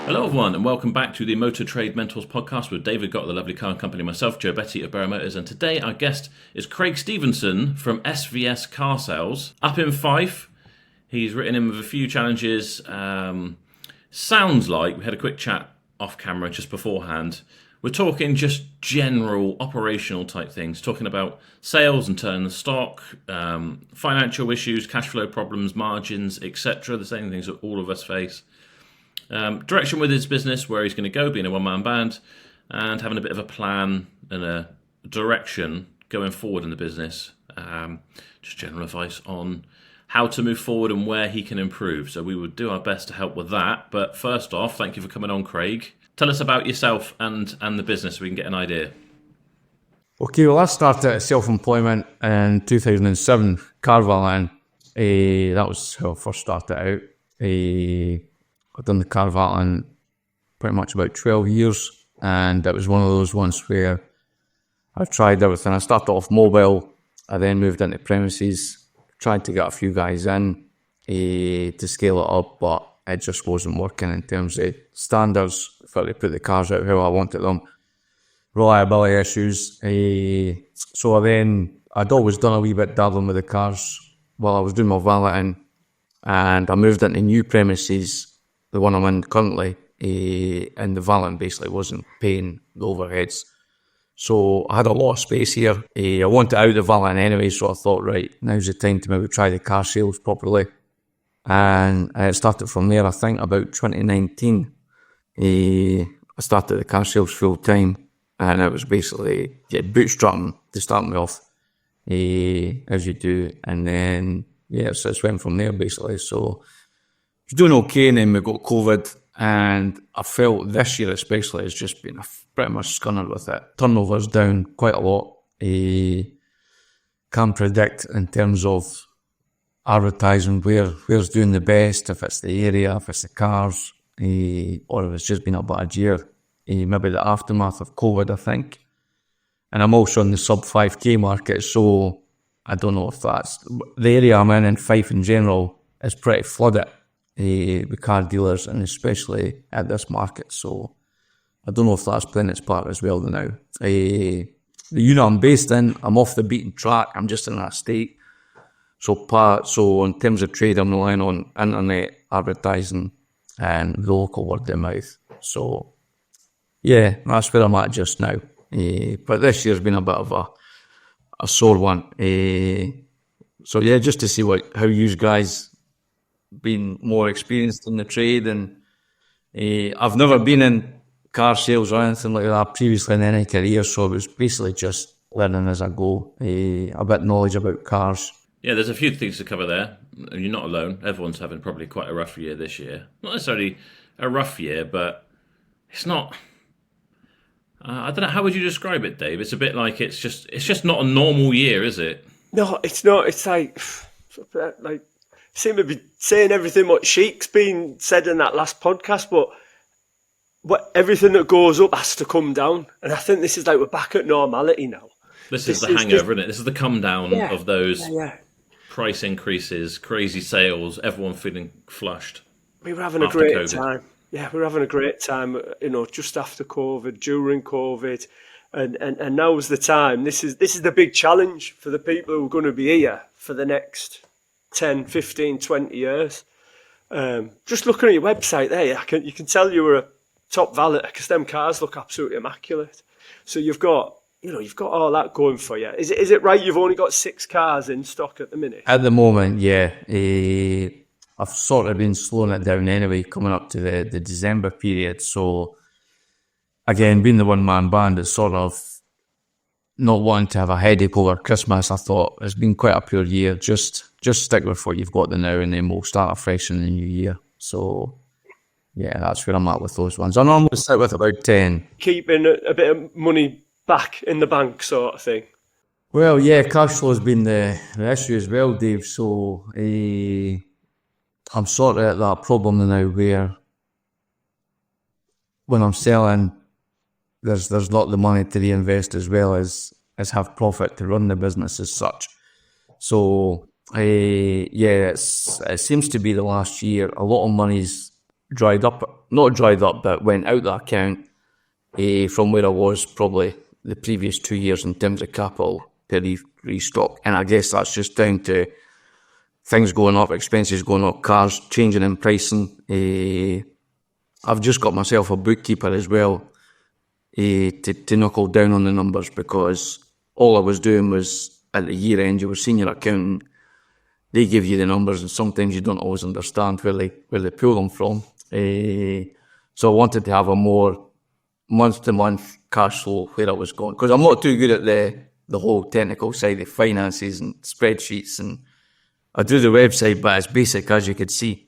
Hello everyone and welcome back to the Motor Trade Mentors podcast with David Gott, the lovely car company, myself, Joe Betty of Barrow Motors, and today our guest is Craig Stevenson from SVS Car Sales up in Fife. He's written in with a few challenges. Sounds like we had a quick chat off camera just beforehand. We're talking just general operational type things, talking about sales and turning the stock, financial issues, cash flow problems, margins, etc. The same things that all of us face. Direction with his business, where he's going to go, being a one-man band, and having a bit of a plan and a direction going forward in the business. Just general advice on how to move forward and where he can improve. So we would do our best to help with that. But first off, thank you for coming on, Craig. Tell us about yourself and the business so we can get an idea. Okay, well, I started self-employment in 2007, car valeting. That was how I first started out. I've done the car valeting pretty much about 12 years, and it was one of those ones where I've tried everything. I started off mobile, I then moved into premises, tried to get a few guys in to scale it up, but it just wasn't working in terms of standards for to put the cars out how I wanted them. Reliability issues. So I'd always done a wee bit dabbling with the cars while I was doing my valeting, and I moved into new premises, the one I'm in currently, and the valeting basically wasn't paying the overheads. So I had a lot of space here. I wanted out of the valeting anyway, so I thought, right, now's the time to maybe try the car sales properly. And it started from there, I think, about 2019. I started the car sales full time, and it was basically bootstrapping to start me off, as you do. And then, so it went from there basically. So I was doing okay, and then we got COVID, and I felt this year especially has just been pretty much scunnered with it. Turnover's down quite a lot. Can't predict in terms of advertising where's doing the best, if it's the area, if it's the cars, or if it's just been a bad year. Maybe the aftermath of COVID, I think. And I'm also in the sub 5k market, so I don't know if that's the area I'm in Fife in general is pretty flooded with car dealers, and especially at this market. So I don't know if that's playing its part as well now. The unit I'm based in, I'm off the beaten track. I'm just in that state. So in terms of trade, I'm relying on internet advertising and the local word of mouth. So yeah, that's where I'm at just now. But this year's been a bit of a sore one. So yeah, just to see how you guys been more experienced in the trade, and I've never been in car sales or anything like that previously in any career, so it was basically just learning as I go, a bit of knowledge about cars. Yeah, there's a few things to cover there, and you're not alone. Everyone's having probably quite a rough year this year. Not necessarily a rough year, but it's not. I don't know, how would you describe it, Dave? It's a bit like it's just not a normal year, is it? No, it's not. It's like seem to be saying everything what Sheik's been said in that last podcast, but everything that goes up has to come down, and I think this is like we're back at normality now. This is the hangover, isn't it? This is the come down of those price increases, crazy sales, everyone feeling flushed. We were having a great time. Yeah, we were having a great time, just after COVID, during COVID, and now's the time. This is the big challenge for the people who are going to be here for the next 10, 15, 20 years. Just looking at your website there, you can tell you were a top valet because them cars look absolutely immaculate. So you've got all that going for you. Is it right you've only got 6 cars in stock at the minute? At the moment, yeah. I've sort of been slowing it down anyway, coming up to the December period. So again, being the one-man band, it's sort of not wanting to have a headache over Christmas. I thought it's been quite a pure year. Just stick with what you've got there now, and then we'll start afresh in the new year. So yeah, that's where I'm at with those ones. I normally sit with about 10. Keeping a bit of money back in the bank sort of thing. Well, yeah, cash flow has been the issue as well, Dave. So I'm sort of at that problem now where when I'm selling, there's not the money to reinvest as well as have profit to run the business as such. So it seems to be the last year. A lot of money's not dried up, but went out the account from where I was probably the previous 2 years in terms of capital to restock. And I guess that's just down to things going up, expenses going up, cars changing in pricing. I've just got myself a bookkeeper as well to knuckle down on the numbers, because all I was doing was at the year end, you were senior accountant, they give you the numbers and sometimes you don't always understand where they pull them from. So I wanted to have a more month-to-month cash flow where I was going, because I'm not too good at the whole technical side of finances and spreadsheets, and I do the website, but it's basic, as you could see.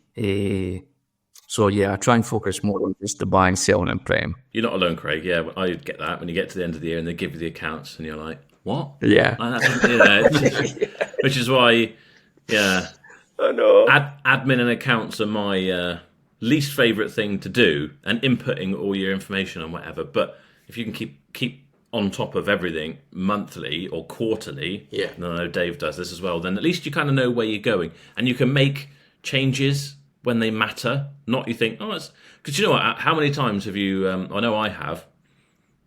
So yeah, I try and focus more on just the buying, selling and prem. You're not alone, Craig. Yeah, I get that. When you get to the end of the year and they give you the accounts and you're like, what? Yeah. Which is why, yeah. I know. Admin and accounts are my least favourite thing to do, and inputting all your information and whatever. But if you can keep on top of everything monthly or quarterly, and I know Dave does this as well, then at least you kind of know where you're going. And you can make changes when they matter, not you think, oh, it's... Because you know what, how many times have you, I know I have,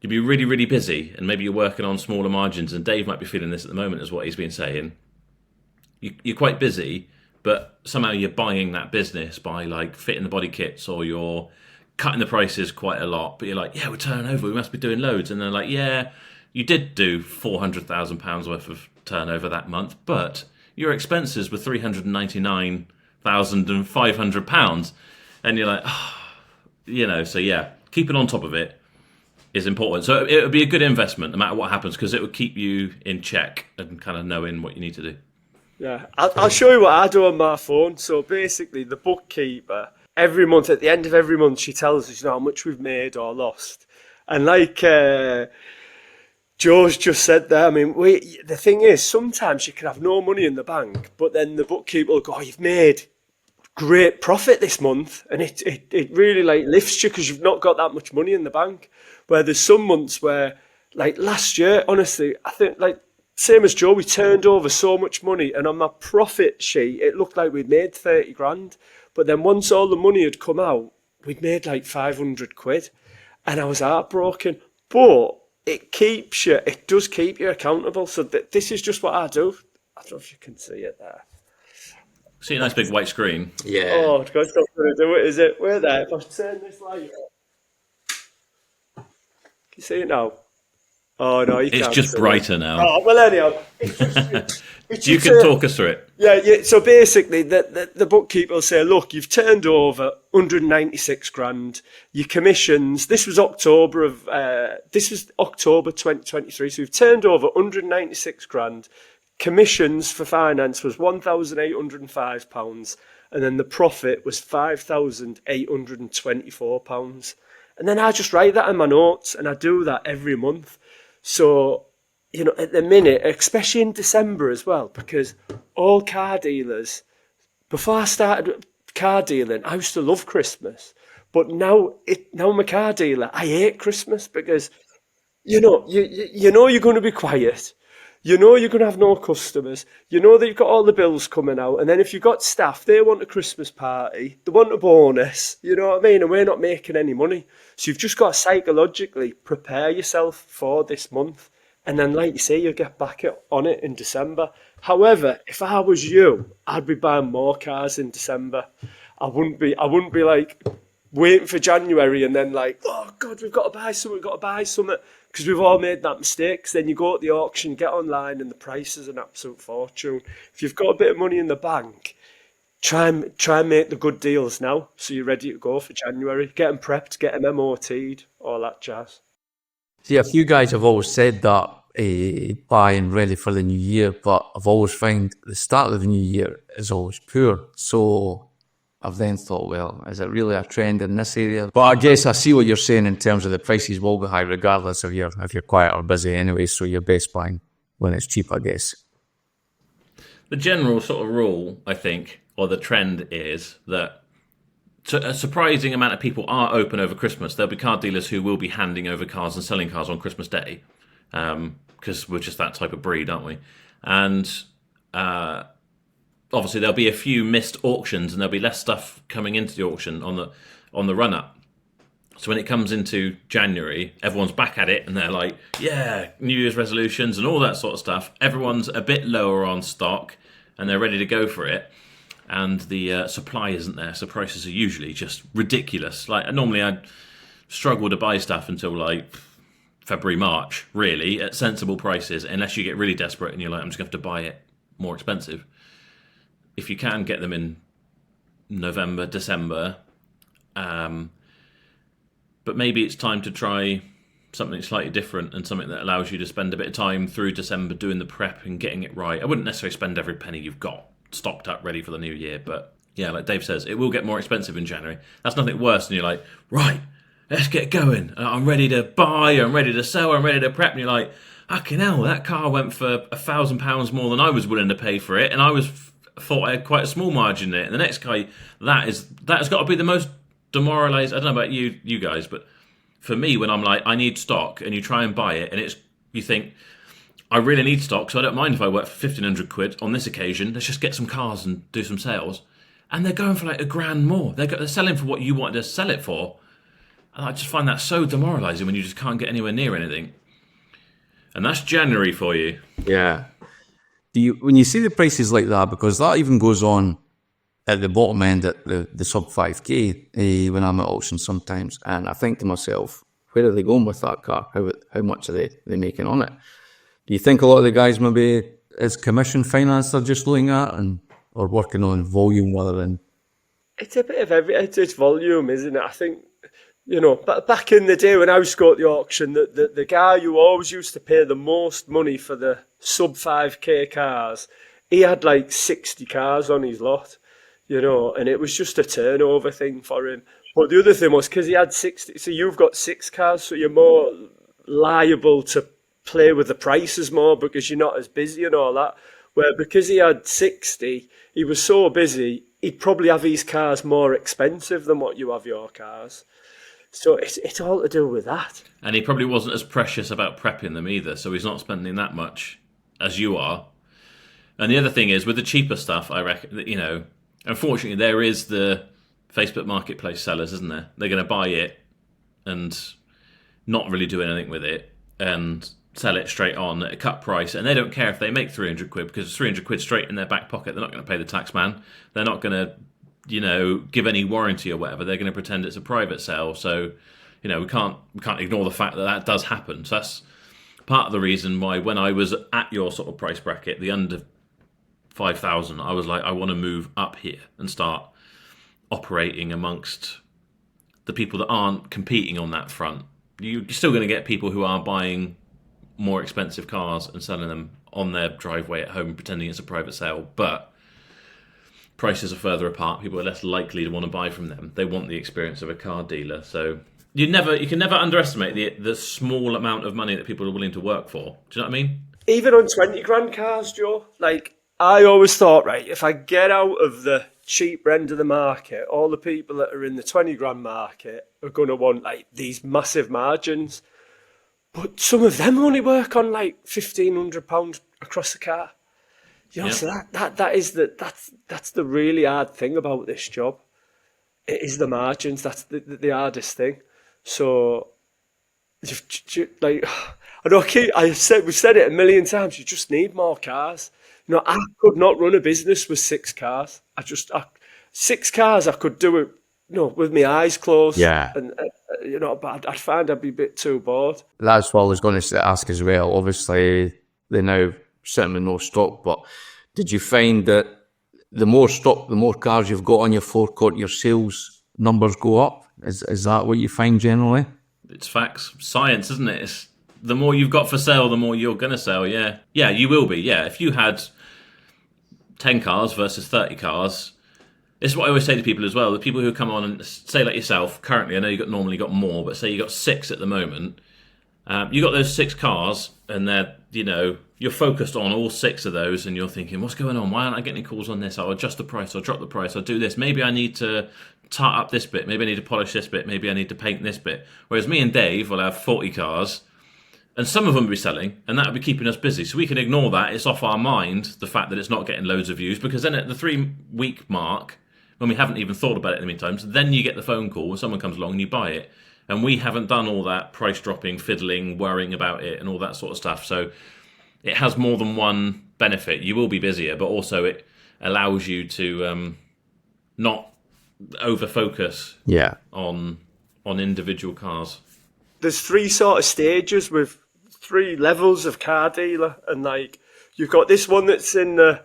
you'd be really, really busy and maybe you're working on smaller margins, and Dave might be feeling this at the moment is what he's been saying. You're quite busy, but somehow you're buying that business by like fitting the body kits, or you're cutting the prices quite a lot, but you're like, yeah, we're turning over, we must be doing loads. And they're like, yeah, you did do £400,000 worth of turnover that month, but your expenses were £399,500. And you're like, oh, so yeah, keeping on top of it is important. So it would be a good investment no matter what happens, because it would keep you in check and kind of knowing what you need to do. Yeah, I'll show you what I do on my phone. So basically, the bookkeeper, every month, at the end of every month, she tells us, how much we've made or lost. And like Joe's just said there, I mean, the thing is, sometimes you can have no money in the bank, but then the bookkeeper will go, you've made great profit this month. And it really like lifts you, because you've not got that much money in the bank. Where there's some months where, like last year, honestly, I think like, same as Joe, we turned over so much money, and on my profit sheet, it looked like we'd made 30 grand. But then once all the money had come out, we'd made like 500 quid. And I was heartbroken. But it does keep you accountable. So this is just what I do. I don't know if you can see it there. See a nice big white screen. Yeah. Oh, God's not going to do it, is it? Where there? If I turn this light on. Can you see it now? Oh, no, you can't. It's just brighter now. Oh, well, anyhow. You can talk us through it. Yeah. So basically, the bookkeeper will say, look, you've turned over 196 grand. Your commissions, this was October 2023, so you've turned over 196 grand. Commissions for finance was £1,805, and then the profit was £5,824. And then I just write that in my notes, and I do that every month. So, at the minute, especially in December as well, because all car dealers, before I started car dealing, I used to love Christmas. But now I'm a car dealer, I hate Christmas, because, you're going to be quiet. You're going to have no customers. You know that you've got all the bills coming out. And then if you've got staff, they want a Christmas party. They want a bonus. You know what I mean? And we're not making any money. So you've just got to psychologically prepare yourself for this month. And then, like you say, you'll get back on it in December. However, if I was you, I'd be buying more cars in December. I wouldn't be like waiting for January and then like, oh God, we've got to buy something. Because we've all made that mistake. Then you go at the auction, get online, and the price is an absolute fortune. If you've got a bit of money in the bank, try and make the good deals now, so you're ready to go for January. Get them prepped, get them MOT'd, all that jazz. See, a few guys have always said that buying ready for the new year, but I've always found the start of the new year is always poor. So I've then thought, well, is it really a trend in this area? But I guess I see what you're saying in terms of the prices will be high regardless if you're quiet or busy anyway, so you're best buying when it's cheap, I guess. The general sort of rule, I think, or the trend is that a surprising amount of people are open over Christmas. There'll be car dealers who will be handing over cars and selling cars on Christmas Day, because we're just that type of breed, aren't we? And obviously there'll be a few missed auctions and there'll be less stuff coming into the auction on the run up. So when it comes into January, everyone's back at it and they're like, yeah, New Year's resolutions and all that sort of stuff. Everyone's a bit lower on stock and they're ready to go for it. And the supply isn't there, so prices are usually just ridiculous. Like normally I'd struggle to buy stuff until like February, March, really, at sensible prices, unless you get really desperate and you're like, I'm just going to have to buy it more expensive. If you can get them in November, December, but maybe it's time to try something slightly different and something that allows you to spend a bit of time through December doing the prep and getting it right. I wouldn't necessarily spend every penny you've got stocked up ready for the new year, but yeah, like Dave says, it will get more expensive in January. That's nothing worse than you're like, right, let's get going. I'm ready to buy, I'm ready to sell, I'm ready to prep. And you're like, fucking hell, that car went for £1,000 more than I was willing to pay for it. And I thought I had quite a small margin in it. And the next guy, that has got to be the most demoralised. I don't know about you guys, but for me, when I'm like, I need stock, and you try and buy it, and you think, I really need stock, so I don't mind if I work for 1,500 quid on this occasion. Let's just get some cars and do some sales. And they're going for like £1,000 more. They're selling for what you wanted to sell it for. And I just find that so demoralising when you just can't get anywhere near anything. And that's January for you. Yeah. When you see the prices like that, because that even goes on at the bottom end at the sub 5k when I'm at auction sometimes, and I think to myself, where are they going with that car? How much are they making on it? Do you think a lot of the guys maybe is commission finance they're just looking at or working on volume rather than? It's a bit of it's volume, isn't it? I think, but back in the day when I used to go to the auction, the guy who always used to pay the most money for the sub 5k cars, he had like 60 cars on his lot. And it was just a turnover thing for him. But the other thing was, because he had 60, so you've got 6 cars, so you're more liable to play with the prices more because you're not as busy and all that. Where because he had 60, he was so busy, he'd probably have his cars more expensive than what you have your cars. So it's all to do with that. And he probably wasn't as precious about prepping them either, so he's not spending that much as you are. And the other thing is, with the cheaper stuff, I reckon, unfortunately, there is the Facebook Marketplace sellers, isn't there? They're going to buy it and not really do anything with it and sell it straight on at a cut price. And they don't care if they make 300 quid because it's 300 quid straight in their back pocket. They're not going to pay the tax man. They're not going to, give any warranty or whatever. They're going to pretend it's a private sale. So, we can't ignore the fact that does happen. So that's part of the reason why when I was at your sort of price bracket, the under 5,000, I was like, I want to move up here and start operating amongst the people that aren't competing on that front. You're still going to get people who are buying more expensive cars and selling them on their driveway at home, pretending it's a private sale, but prices are further apart. People are less likely to want to buy from them. They want the experience of a car dealer. So you can never underestimate the small amount of money that people are willing to work for. Do you know what I mean? Even on 20 grand cars, Joe, like I always thought, right, if I get out of the cheap end of the market, all the people that are in the 20 grand market are going to want like these massive margins. But some of them only work on like £1,500 across the car. So that's the really hard thing about this job. It is the margins. That's the hardest thing. So, like, we've said it a million times. You just need more cars. I could not run a business with 6 cars. 6 cars, I could do it, with my eyes closed. Yeah. And but I'd find I'd be a bit too bored. That's what I was going to ask as well. Obviously, they now sitting with no stock, but did you find that the more stock, the more cars you've got on your forecourt, your sales numbers go up? Is that what you find generally? It's facts. Science, isn't it? It's the more you've got for sale, the more you're going to sell, yeah. Yeah, you will be, yeah. If you had 10 cars versus 30 cars, this is what I always say to people as well. The people who come on and say like yourself, currently, I know you normally got more, but say you got 6 at the moment. You got those 6 cars and they're, you're focused on all 6 of those and you're thinking, what's going on? Why aren't I getting any calls on this? I'll adjust the price, I'll drop the price, I'll do this. Maybe I need to tart up this bit. Maybe I need to polish this bit. Maybe I need to paint this bit. Whereas me and Dave will have 40 cars And some of them will be selling, and that will be keeping us busy. So we can ignore that. It's off our mind, the fact that it's not getting loads of views, because then at the 3-week mark, when we haven't even thought about it in the meantime, so then you get the phone call when someone comes along and you buy it. And we haven't done all that price dropping, fiddling, worrying about it and all that sort of stuff. So it has more than one benefit. You will be busier, but also it allows you to not over-focus on individual cars. There's 3 sort of stages with 3 levels of car dealer, and like you've got this one that's in the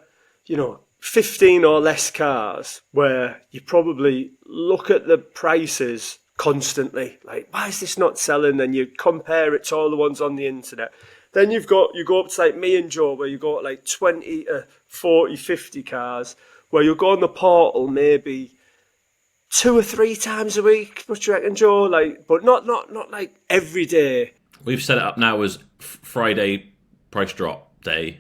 15 or less cars, where you probably look at the prices constantly, like, why is this not selling? Then you compare it to all the ones on the internet. Then you go up to like me and Joe, where you go like 20 to 40, 50 cars, where you'll go on the portal maybe 2 or 3 times a week. What do you reckon, Joe? Like, but not like every day. We've set it up now as Friday price drop day.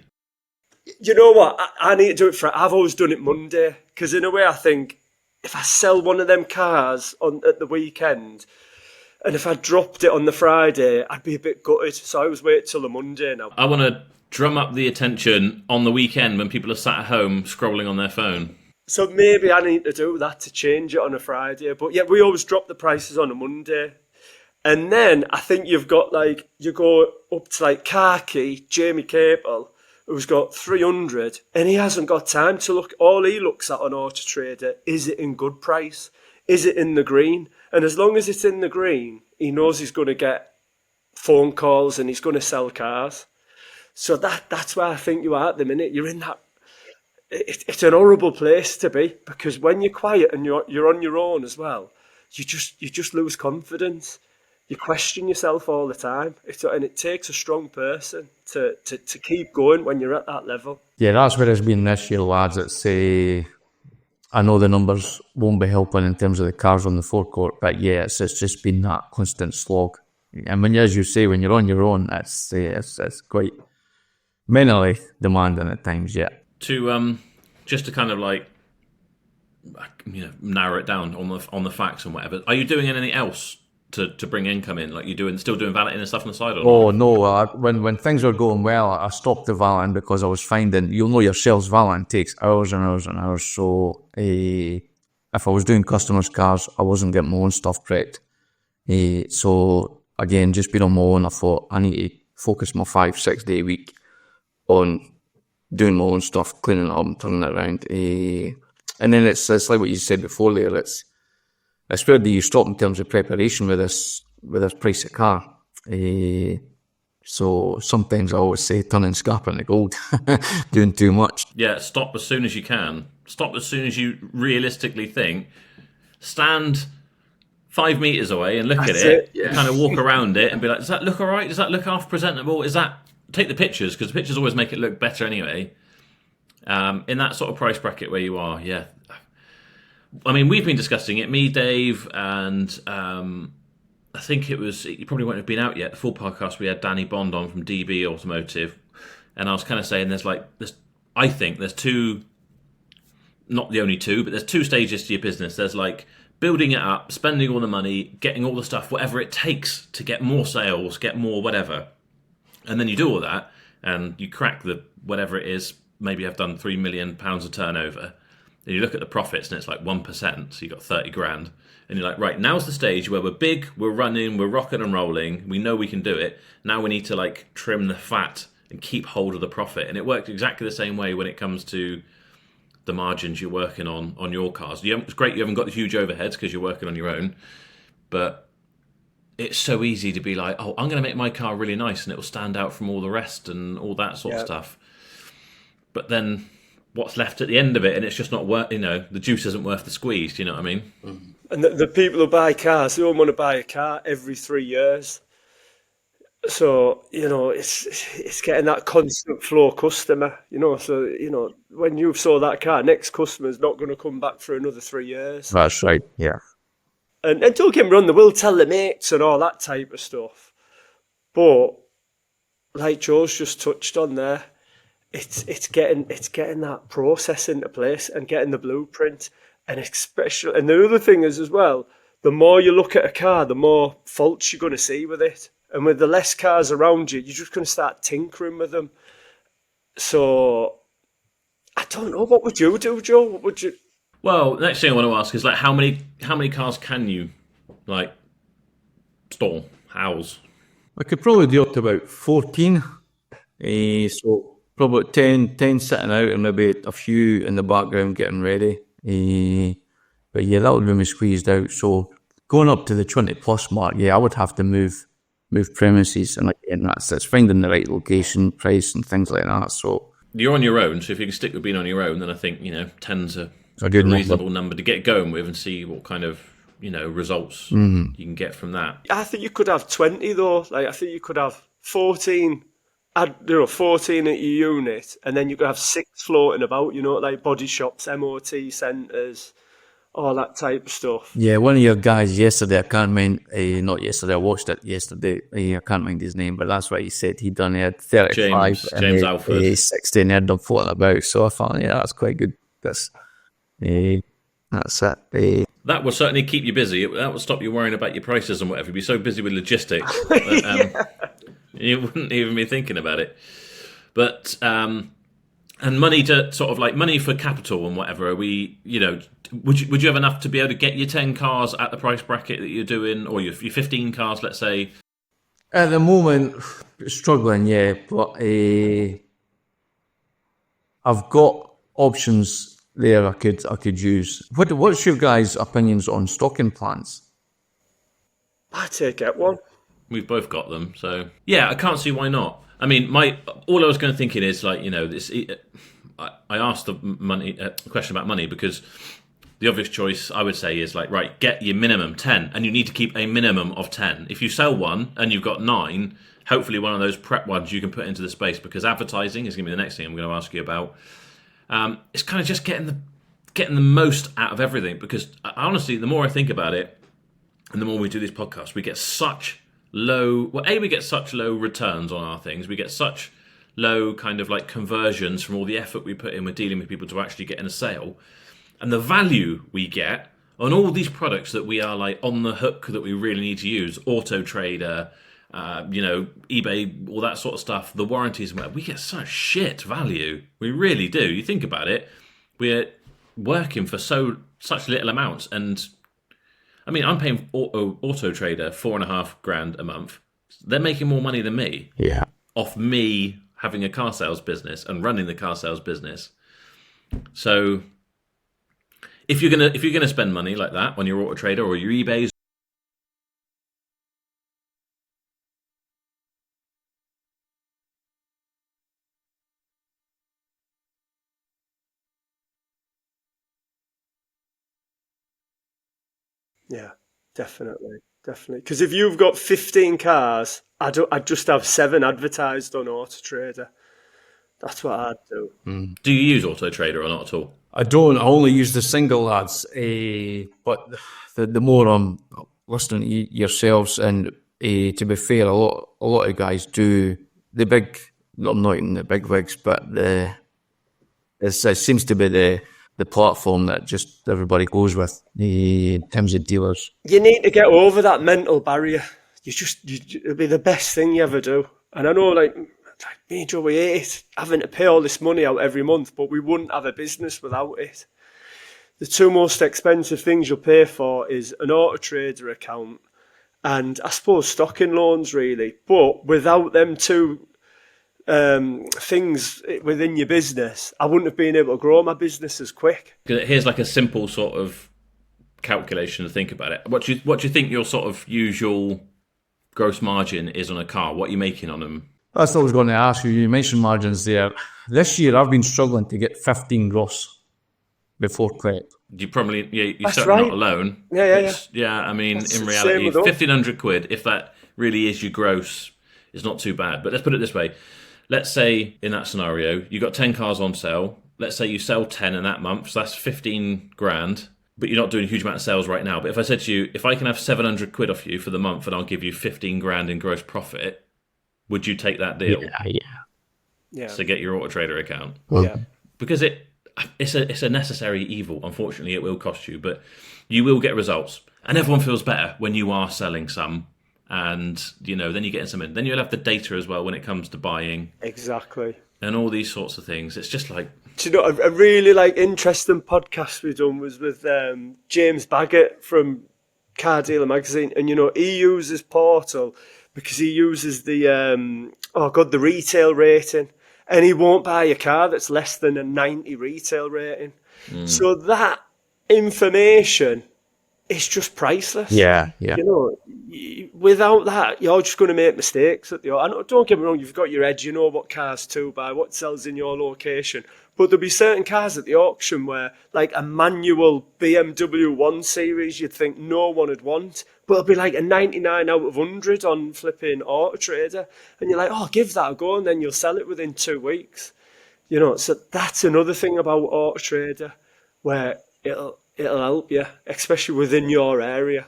You know what? I need to do it I've always done it Monday, because in a way I think if I sell one of them cars at the weekend, and if I dropped it on the Friday, I'd be a bit gutted. So I always wait till the Monday now. I want to drum up the attention on the weekend when people are sat at home scrolling on their phone. So maybe I need to do that to change it on a Friday. But yeah, we always drop the prices on a Monday. And then I think you've got like, you go up to like Khaki, Jamie Capel, who's got 300, and he hasn't got time to look. All he looks at on AutoTrader, is it in good price? Is it in the green? And as long as it's in the green, he knows he's going to get phone calls and he's going to sell cars. So that's where I think you are at the minute. You're in that. It's an horrible place to be, because when you're quiet and you're on your own as well, you just lose confidence. You question yourself all the time, and it takes a strong person to keep going when you're at that level. Yeah, that's where it's been this year, lads. I know the numbers won't be helping in terms of the cars on the forecourt, but yeah, it's just been that constant slog. And as you say, when you're on your own, it's quite mentally demanding at times. Yeah. To just to kind of like narrow it down on the facts and whatever. Are you doing anything else to bring income in? Like still doing valeting and stuff on the side? Or no. When things were going well, I stopped the valeting because I was finding, you'll know yourselves, valeting takes hours and hours and hours. So if I was doing customers' cars, I wasn't getting my own stuff prepped. So again, just being on my own, I thought I need to focus my 5-6 day week on doing my own stuff, cleaning it up and turning it around. And then it's like what you said before there, it's where do you stop in terms of preparation with this price of car. So sometimes I always say turning scrap into gold, doing too much. Yeah, stop as soon as you can. Stop as soon as you realistically think. Stand 5 meters away and look at it. Yeah. Kind of walk around it and be like, does that look all right? Does that look half presentable? Take the pictures, because the pictures always make it look better anyway. In that sort of price bracket where you are, yeah. I mean, we've been discussing it, me, Dave, and I think it probably won't have been out yet, the full podcast. We had Danny Bond on from DB Automotive, and I was kind of saying I think there's two, not the only two, but there's 2 stages to your business. There's like building it up, spending all the money, getting all the stuff, whatever it takes to get more sales, get more whatever. And then you do all that, and you crack the whatever it is. Maybe I've done £3 million of turnover. Then you look at the profits, and it's like 1%. So you got 30 grand, and you're like, right, now's the stage where we're big, we're running, we're rocking and rolling. We know we can do it. Now we need to like trim the fat and keep hold of the profit. And it works exactly the same way when it comes to the margins you're working on your cars. It's great you haven't got the huge overheads because you're working on your own, but it's so easy to be like, oh, I'm going to make my car really nice and it will stand out from all the rest and all that sort of stuff. But then what's left at the end of it, and it's just not worth, the juice isn't worth the squeeze, do you know what I mean? Mm-hmm. And the people who buy cars, they all want to buy a car every 3 years. So, it's getting that constant flow customer, So, when you saw that car, next customer's not going to come back for another 3 years. That's right, yeah. And don't get me wrong, they will tell their mates and all that type of stuff. But like Joe's just touched on there, it's getting that process into place and getting the blueprint. And the other thing is as well, the more you look at a car, the more faults you're going to see with it. And with the less cars around you, you're just going to start tinkering with them. So I don't know. What would you do, Joe? What would you? Well, next thing I want to ask is like how many cars can you like store, house? I could probably do up to about 14. So probably 10 sitting out and maybe a few in the background getting ready. But yeah, that would be me squeezed out. So going up to the 20 plus mark, yeah, I would have to move premises, and again, that's finding the right location, price, and things like that. So you're on your own, so if you can stick with being on your own, then I think 10's a reasonable number to get going with and see what kind of results you can get from that. I think you could have 20 though. Like I think you could have 14. 14 at your unit, and then you could have 6 floating about. Like body shops, MOT centres, all that type of stuff. Yeah, one of your guys yesterday, I can't mind, not yesterday, I watched it yesterday, I can't mind his name, but that's what he said. He had 35 James Alford. 60 and he had them floating about. So I thought, yeah, that's quite good. That's it. That will certainly keep you busy. That will stop you worrying about your prices and whatever. You'd be so busy with logistics that you wouldn't even be thinking about it. But and money to sort of like money for capital and whatever. Would you have enough to be able to get your 10 cars at the price bracket that you're doing, or your 15 cars, let's say? At the moment, struggling, yeah, but I've got options there I could use. What's your guys' opinions on stocking plans? I take it one. We've both got them, so yeah, I can't see why not. I mean, all I was going to thinking is like this. I asked the question about money because the obvious choice I would say is like, right, get your minimum 10, and you need to keep a minimum of 10. If you sell one and you've got 9, hopefully one of those prep ones you can put into the space, because advertising is going to be the next thing I'm going to ask you about. It's kind of just getting the most out of everything, because honestly, the more I think about it, and the more we do these podcasts, we get such low. Well, we get such low returns on our things. We get such low kind of like conversions from all the effort we put in with dealing with people to actually get in a sale, and the value we get on all these products that we are like on the hook that we really need to use. AutoTrader, eBay, all that sort of stuff. The warranties, we get such shit value. We really do. You think about it, we're working for such little amounts, and I mean, I'm paying AutoTrader $4,500 a month. They're making more money than me. Yeah. Off me having a car sales business and running the car sales business. So if you're gonna spend money like that on your AutoTrader or your eBays, Yeah, definitely. Because if you've got 15 cars, I'd just have 7 advertised on AutoTrader. That's what I'd do. Do you use AutoTrader or not at all? I don't. I only use the single ads. But the more I'm listening to yourselves, and to be fair, a lot of guys do the big. I'm not in the big wigs, but it seems to be the platform that just everybody goes with in terms of dealers. You need to get over that mental barrier. It'll be the best thing you ever do. And I know, like me and Joe, we hate having to pay all this money out every month, but we wouldn't have a business without it. The 2 most expensive things you'll pay for is an AutoTrader account and I suppose stocking loans, really. But without them 2 things within your business, I wouldn't have been able to grow my business as quick. Here's like a simple sort of calculation to think about it. What do you think your sort of usual gross margin is on a car? What are you making on them? That's what I was going to ask you. You mentioned margins there. This year, I've been struggling to get 15 gross before credit. You probably, you're That's certainly right. not alone. Yeah. I mean, That's in the reality, same with us. 1,500 quid, if that really is your gross, is not too bad. But let's put it this way. Let's say in that scenario, you got 10 cars on sale. Let's say you sell 10 in that month, so that's 15 grand. But you're not doing a huge amount of sales right now. But if I said to you, if I can have 700 quid off you for the month and I'll give you 15 grand in gross profit, would you take that deal? Yeah. To get your AutoTrader account? Yeah. Because it's a necessary evil. Unfortunately, it will cost you, but you will get results. And everyone feels better when you are selling some and then you get something. Then you'll have the data as well when it comes to buying. Exactly. And all these sorts of things. It's just like... Do you know, a really interesting podcast we done was with James Baggett from Car Dealer Magazine, and he uses Portal because he uses the the retail rating, and he won't buy a car that's less than a 90 retail rating. So that information is just priceless. Yeah. Without that, you're just going to make mistakes at the. Don't get me wrong, you've got your edge. You know what cars to buy, what sells in your location. But there'll be certain cars at the auction where, like a manual BMW 1 Series, you'd think no one would want. But it'll be like a 99 out of 100 on flipping AutoTrader. And you're like, oh, give that a go, and then you'll sell it within 2 weeks. So that's another thing about AutoTrader, where it'll help you, especially within your area.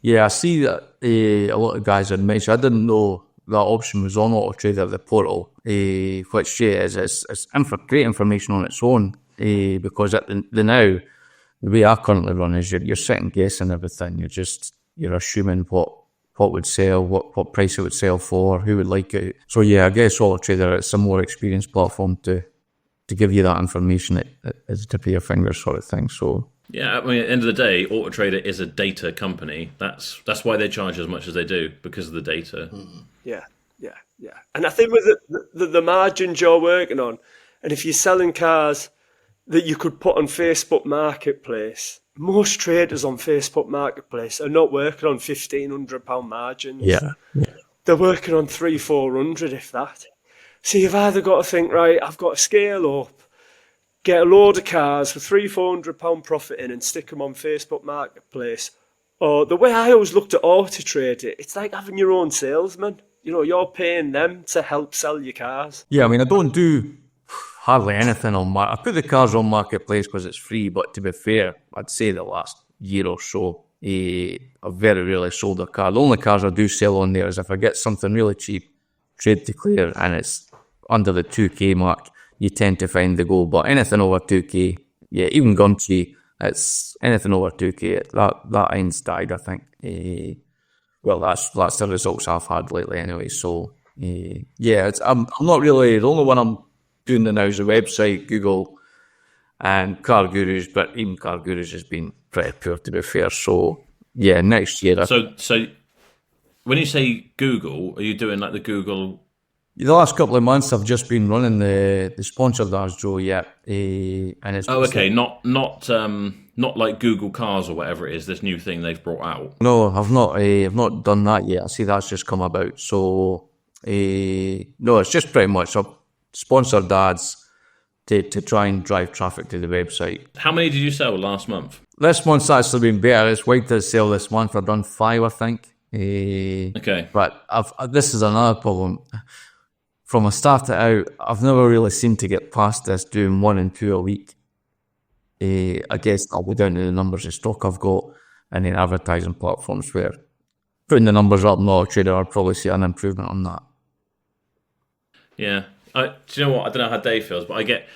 Yeah, I see that a lot of guys had mentioned. I didn't know that option was on AutoTrader, the portal, which is great information on its own, because at the now, the way I currently run is you're sitting guessing everything. You're assuming what would sell, what price it would sell for, who would like it. So yeah, I guess AutoTrader is a more experienced platform to give you that information at the tip of your fingers sort of thing. So yeah, I mean, at the end of the day, AutoTrader is a data company. That's why they charge as much as they do, because of the data. Yeah. And I think with the margins you're working on, and if you're selling cars that you could put on Facebook Marketplace, most traders on Facebook Marketplace are not working on £1,500 margins. yeah. They're working on 300-400, if that. So you've either got to think, right, I've got to scale up, get a load of cars for £300-400 profit in and stick them on Facebook Marketplace. Or the way I always looked at AutoTrader, it's like having your own salesman. You're paying them to help sell your cars. Yeah, I mean, I don't do hardly anything on I put the cars on Marketplace because it's free, but to be fair, I'd say the last year or so, I've very rarely sold a car. The only cars I do sell on there is if I get something really cheap, trade to clear, and it's under the 2k mark, you tend to find the goal. But anything over 2k, yeah, even Gumtree, it's anything over 2k, that iron's died, I think. Well, that's the results I've had lately anyway. So, yeah, I'm not really, the only one I'm doing now is the website, Google, and Car Gurus, but even Car Gurus has been pretty poor, to be fair. So, yeah, next year. So when you say Google, are you doing like the Google? The last couple of months, I've just been running the sponsored ads, Joe. Yeah, and it's not like Google Cars or whatever it is. This new thing they've brought out. No, I've not done that yet. I see that's just come about. So, no, it's just pretty much sponsored ads to try and drive traffic to the website. How many did you sell last month? This month's actually been better. It's waiting to sell this month. I've done 5, I think. Okay. But this is another problem. From I started out, I've never really seemed to get past this, doing 1 and 2 a week. I guess I'll go down to the numbers of stock I've got and then advertising platforms where putting the numbers up on AutoTrader, I'd probably see an improvement on that. Yeah. Do you know what? I don't know how Dave feels, but it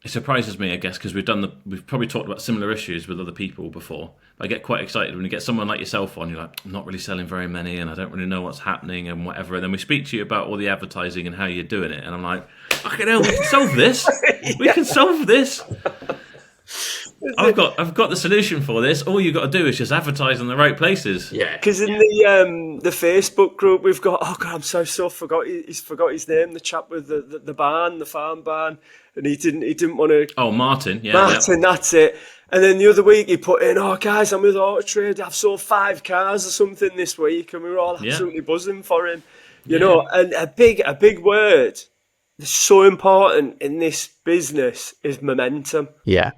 surprises me, I guess, because we've probably talked about similar issues with other people before. But I get quite excited when you get someone like yourself on. You're like, I'm not really selling very many, and I don't really know what's happening and whatever. And then we speak to you about all the advertising and how you're doing it, and I'm like, fucking hell, we can solve this. We can solve this. I've got the solution for this. All you got to do is just advertise in the right places. Yeah. Because in the Facebook group we've got, oh god, I'm so forgot his name. The chap with the barn, the farm barn, and he didn't want to. Oh, Martin. Yeah, Martin, yeah. That's it. And then the other week he put in, oh guys, I'm with AutoTrader. I've sold 5 cars or something this week, and we were all absolutely buzzing for him. You know, and a big word that's so important in this business is momentum. Yeah.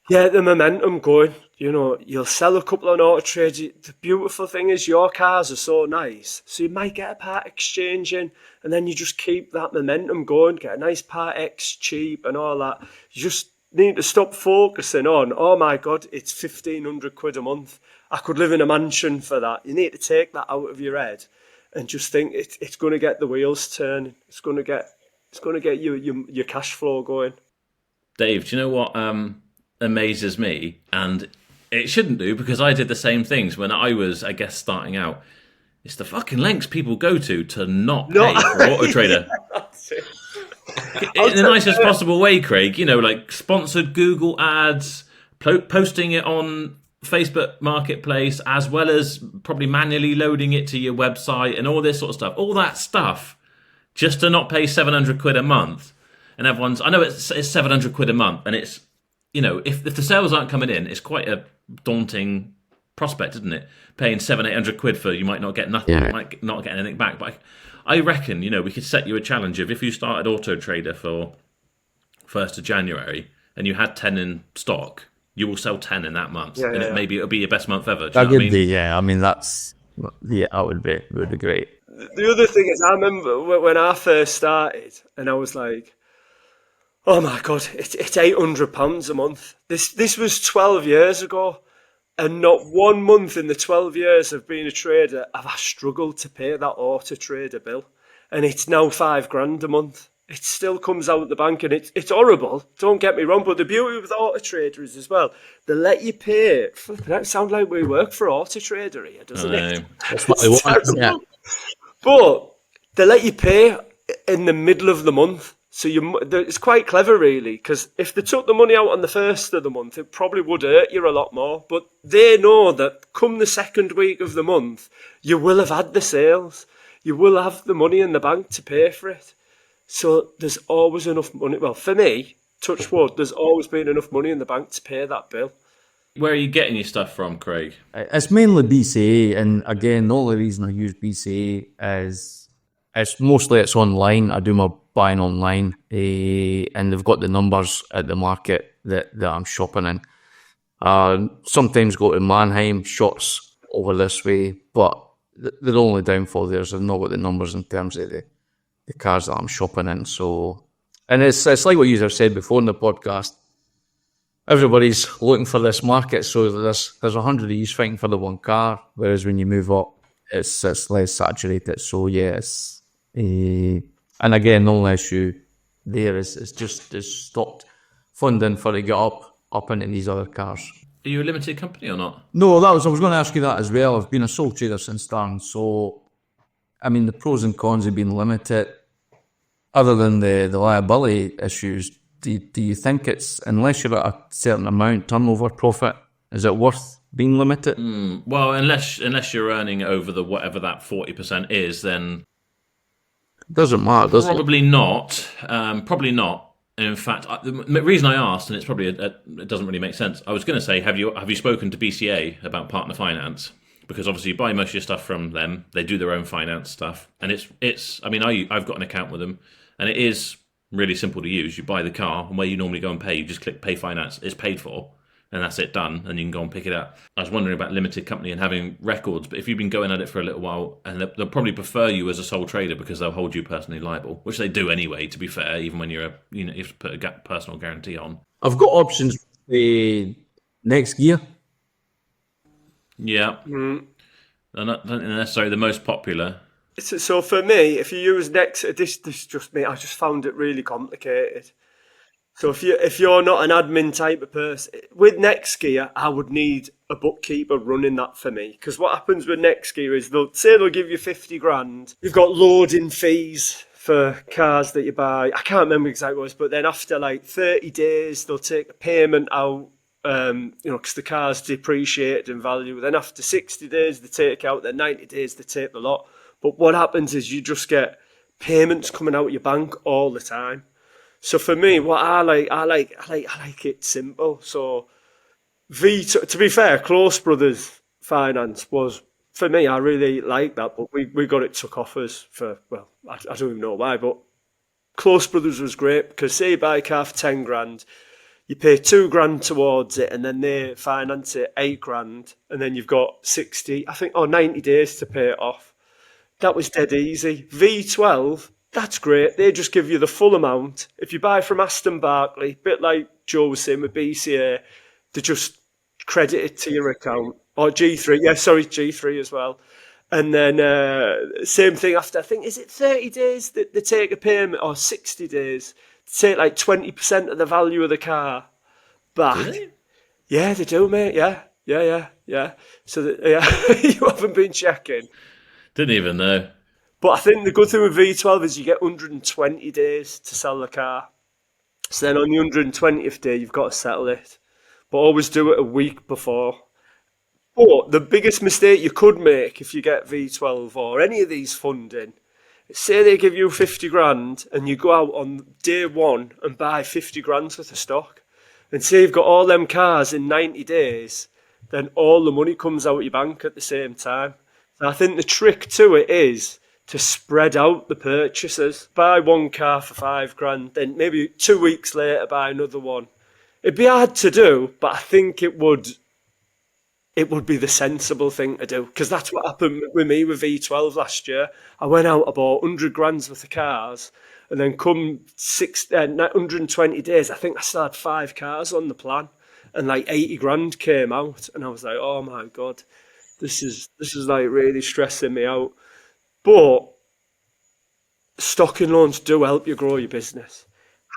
Yeah, the momentum going. You know, you'll sell a couple on AutoTrader. The beautiful thing is your cars are so nice, so you might get a part exchange in, and then you just keep that momentum going, get a nice part X cheap and all that. You just need to stop focusing on, oh my God, it's £1,500 a month. I could live in a mansion for that. You need to take that out of your head and just think it's going to get the wheels turning. It's going to get your cash flow going. Dave, do you know what amazes me? And it shouldn't do, because I did the same things when I was, I guess, starting out. It's the fucking lengths people go to not pay for AutoTrader. In the nicest possible way, Craig. Like sponsored Google ads, posting it on Facebook Marketplace, as well as probably manually loading it to your website and all this sort of stuff. All that stuff just to not pay £700 a month. And I know it's £700 a month, and it's, if the sales aren't coming in, it's quite a daunting prospect, isn't it? Paying £700-800 for, you might not get nothing, you might not get anything back. But I reckon, we could set you a challenge of if you started AutoTrader for 1st of January and you had 10 in stock, you will sell 10 in that month, maybe it'll be your best month ever. That would be, that would be great. The other thing is, I remember when I first started, and I was like, oh my God, it's £800 a month. This was 12 years ago. And not one month in the 12 years of being a trader have I struggled to pay that AutoTrader bill. And it's now £5,000 a month. It still comes out of the bank, and it's horrible. Don't get me wrong, but the beauty with AutoTrader is as well, they let you pay. That sounds like we work for AutoTrader here, doesn't it? That's what they want. Yeah. But they let you pay in the middle of the month. So it's quite clever, really, because if they took the money out on the first of the month, it probably would hurt you a lot more. But they know that come the second week of the month, you will have had the sales. You will have the money in the bank to pay for it. So there's always enough money. Well, for me, touch wood, there's always been enough money in the bank to pay that bill. Where are you getting your stuff from, Craig? It's mainly BCA, and again, the only reason I use BCA is it's online. I do my buying online, and they've got the numbers at the market that I'm shopping in. Sometimes go to Mannheim, shots over this way, but the only downfall there is I've not got the numbers in terms of the cars that I'm shopping in. So, and it's like what you have said before in the podcast. Everybody's looking for this market, so there's 100 of these fighting for the one car, whereas when you move up, it's less saturated. So yes, and again, the only issue there is stopped funding for to get up into these other cars. Are you a limited company or not? No, I was going to ask you that as well. I've been a sole trader since starting, so I mean the pros and cons have been limited. Other than the liability issues, do you think it's, unless you're at a certain amount turnover profit, is it worth being limited? Well, unless you're earning over the whatever that 40% is, then doesn't matter, does probably not. Probably not. In fact, the reason I asked, and it's probably it doesn't really make sense. I was going to say, have you spoken to BCA about partner finance? Because obviously you buy most of your stuff from them. They do their own finance stuff, and it's. I mean, I've got an account with them, and it is really simple to use. You buy the car, and where you normally go and pay, you just click pay finance. It's paid for, and that's it, done, and you can go and pick it up. I was wondering about limited company and having records, but if you've been going at it for a little while, and they'll probably prefer you as a sole trader because they'll hold you personally liable, which they do anyway, to be fair, even when you have to put a personal guarantee on. I've got options the next gear. Yeah. They're not necessarily the most popular. So for me, if you use Next, this is just me. I just found it really complicated. So if you're not an admin type of person, with Nextgear, I would need a bookkeeper running that for me. Because what happens with Nextgear is they'll give you 50 grand. You've got loading fees for cars that you buy. I can't remember exactly what it was, but then after like 30 days, they'll take a payment out. Because the car's depreciated in value. Then after 60 days, they take out. Then 90 days, they take the lot. But what happens is you just get payments coming out of your bank all the time. So for me, what I like it simple. So to be fair, Close Brothers Finance was, for me, I really like that, but we got it took off us for, well, I don't even know why, but Close Brothers was great because say you buy a car for 10 grand, you pay 2 grand towards it and then they finance it 8 grand and then you've got 90 days to pay it off. That was dead easy. V12, that's great. They just give you the full amount. If you buy from Aston Barclay, a bit like Joe was saying with BCA, they just credit it to your account. Or G3, G3 as well. And then same thing after, I think, is it 30 days that they take a payment, or 60 days? They take like 20% of the value of the car back. Really? Yeah, they do, mate. Yeah. So, you haven't been checking. Didn't even know. But I think the good thing with V12 is you get 120 days to sell the car. So then on the 120th day, you've got to settle it. But always do it a week before. But the biggest mistake you could make if you get V12 or any of these funding, say they give you 50 grand and you go out on day one and buy 50 grand worth of stock. And say you've got all them cars in 90 days, then all the money comes out of your bank at the same time. So I think the trick to it is to spread out the purchases. Buy one car for 5 grand, then maybe 2 weeks later buy another one. It'd be hard to do, but I think it would be the sensible thing to do, because that's what happened with me with V12 last year. I went out, I bought 100 grand's worth of cars, and then come 120 days, I think I still had 5 cars on the plan, and like 80 grand came out, and I was like, oh my God, this is like really stressing me out. But stocking loans do help you grow your business.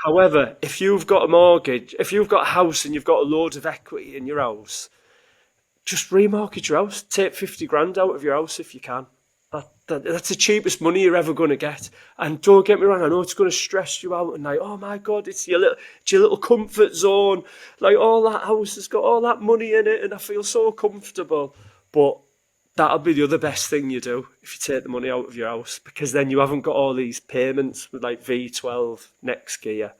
However, if you've got a mortgage, if you've got a house and you've got a load of equity in your house, just remortgage your house. Take 50 grand out of your house if you can. That's the cheapest money you're ever going to get. And don't get me wrong, I know it's going to stress you out and like, oh my God, it's your little comfort zone. Like, all that house has got all that money in it and I feel so comfortable. But that'll be the other best thing you do if you take the money out of your house, because then you haven't got all these payments with like V12 next gear,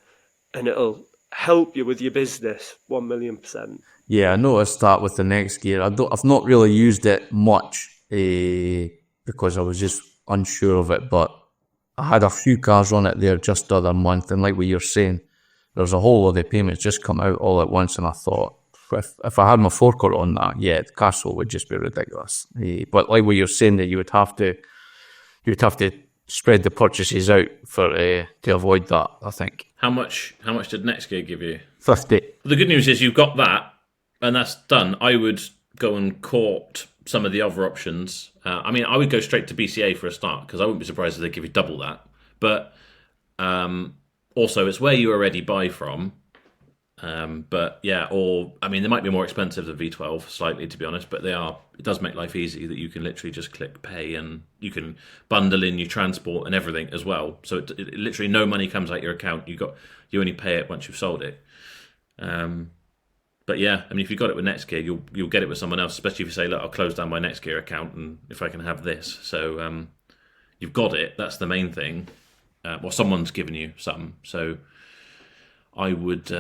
and it'll help you with your business 1,000,000%. Yeah, I noticed that with the next gear. I've not really used it much because I was just unsure of it, but I had a few cars on it there just the other month, and like what you're saying, there's a whole lot of payments just come out all at once, and I thought, if I had my forecourt on that, yeah, the cash flow would just be ridiculous. But like what you're saying, that you would have to spread the purchases out to avoid that, I think. How much did next gear give you? 50. The good news is you've got that, and that's done. I would go and court some of the other options. I mean, I would go straight to BCA for a start, because I wouldn't be surprised if they give you double that. But also, it's where you already buy from. But yeah, or I mean, they might be more expensive than V12 slightly, to be honest, but they are. It does make life easy that you can literally just click pay, and you can bundle in your transport and everything as well. So it literally no money comes out your account. You only pay it once you've sold it. But yeah, I mean, if you got it with Nextgear, you'll get it with someone else, especially if you say, look, I'll close down my Nextgear account, and if I can have this. So you've got it. That's the main thing. Well, someone's given you something. So I would.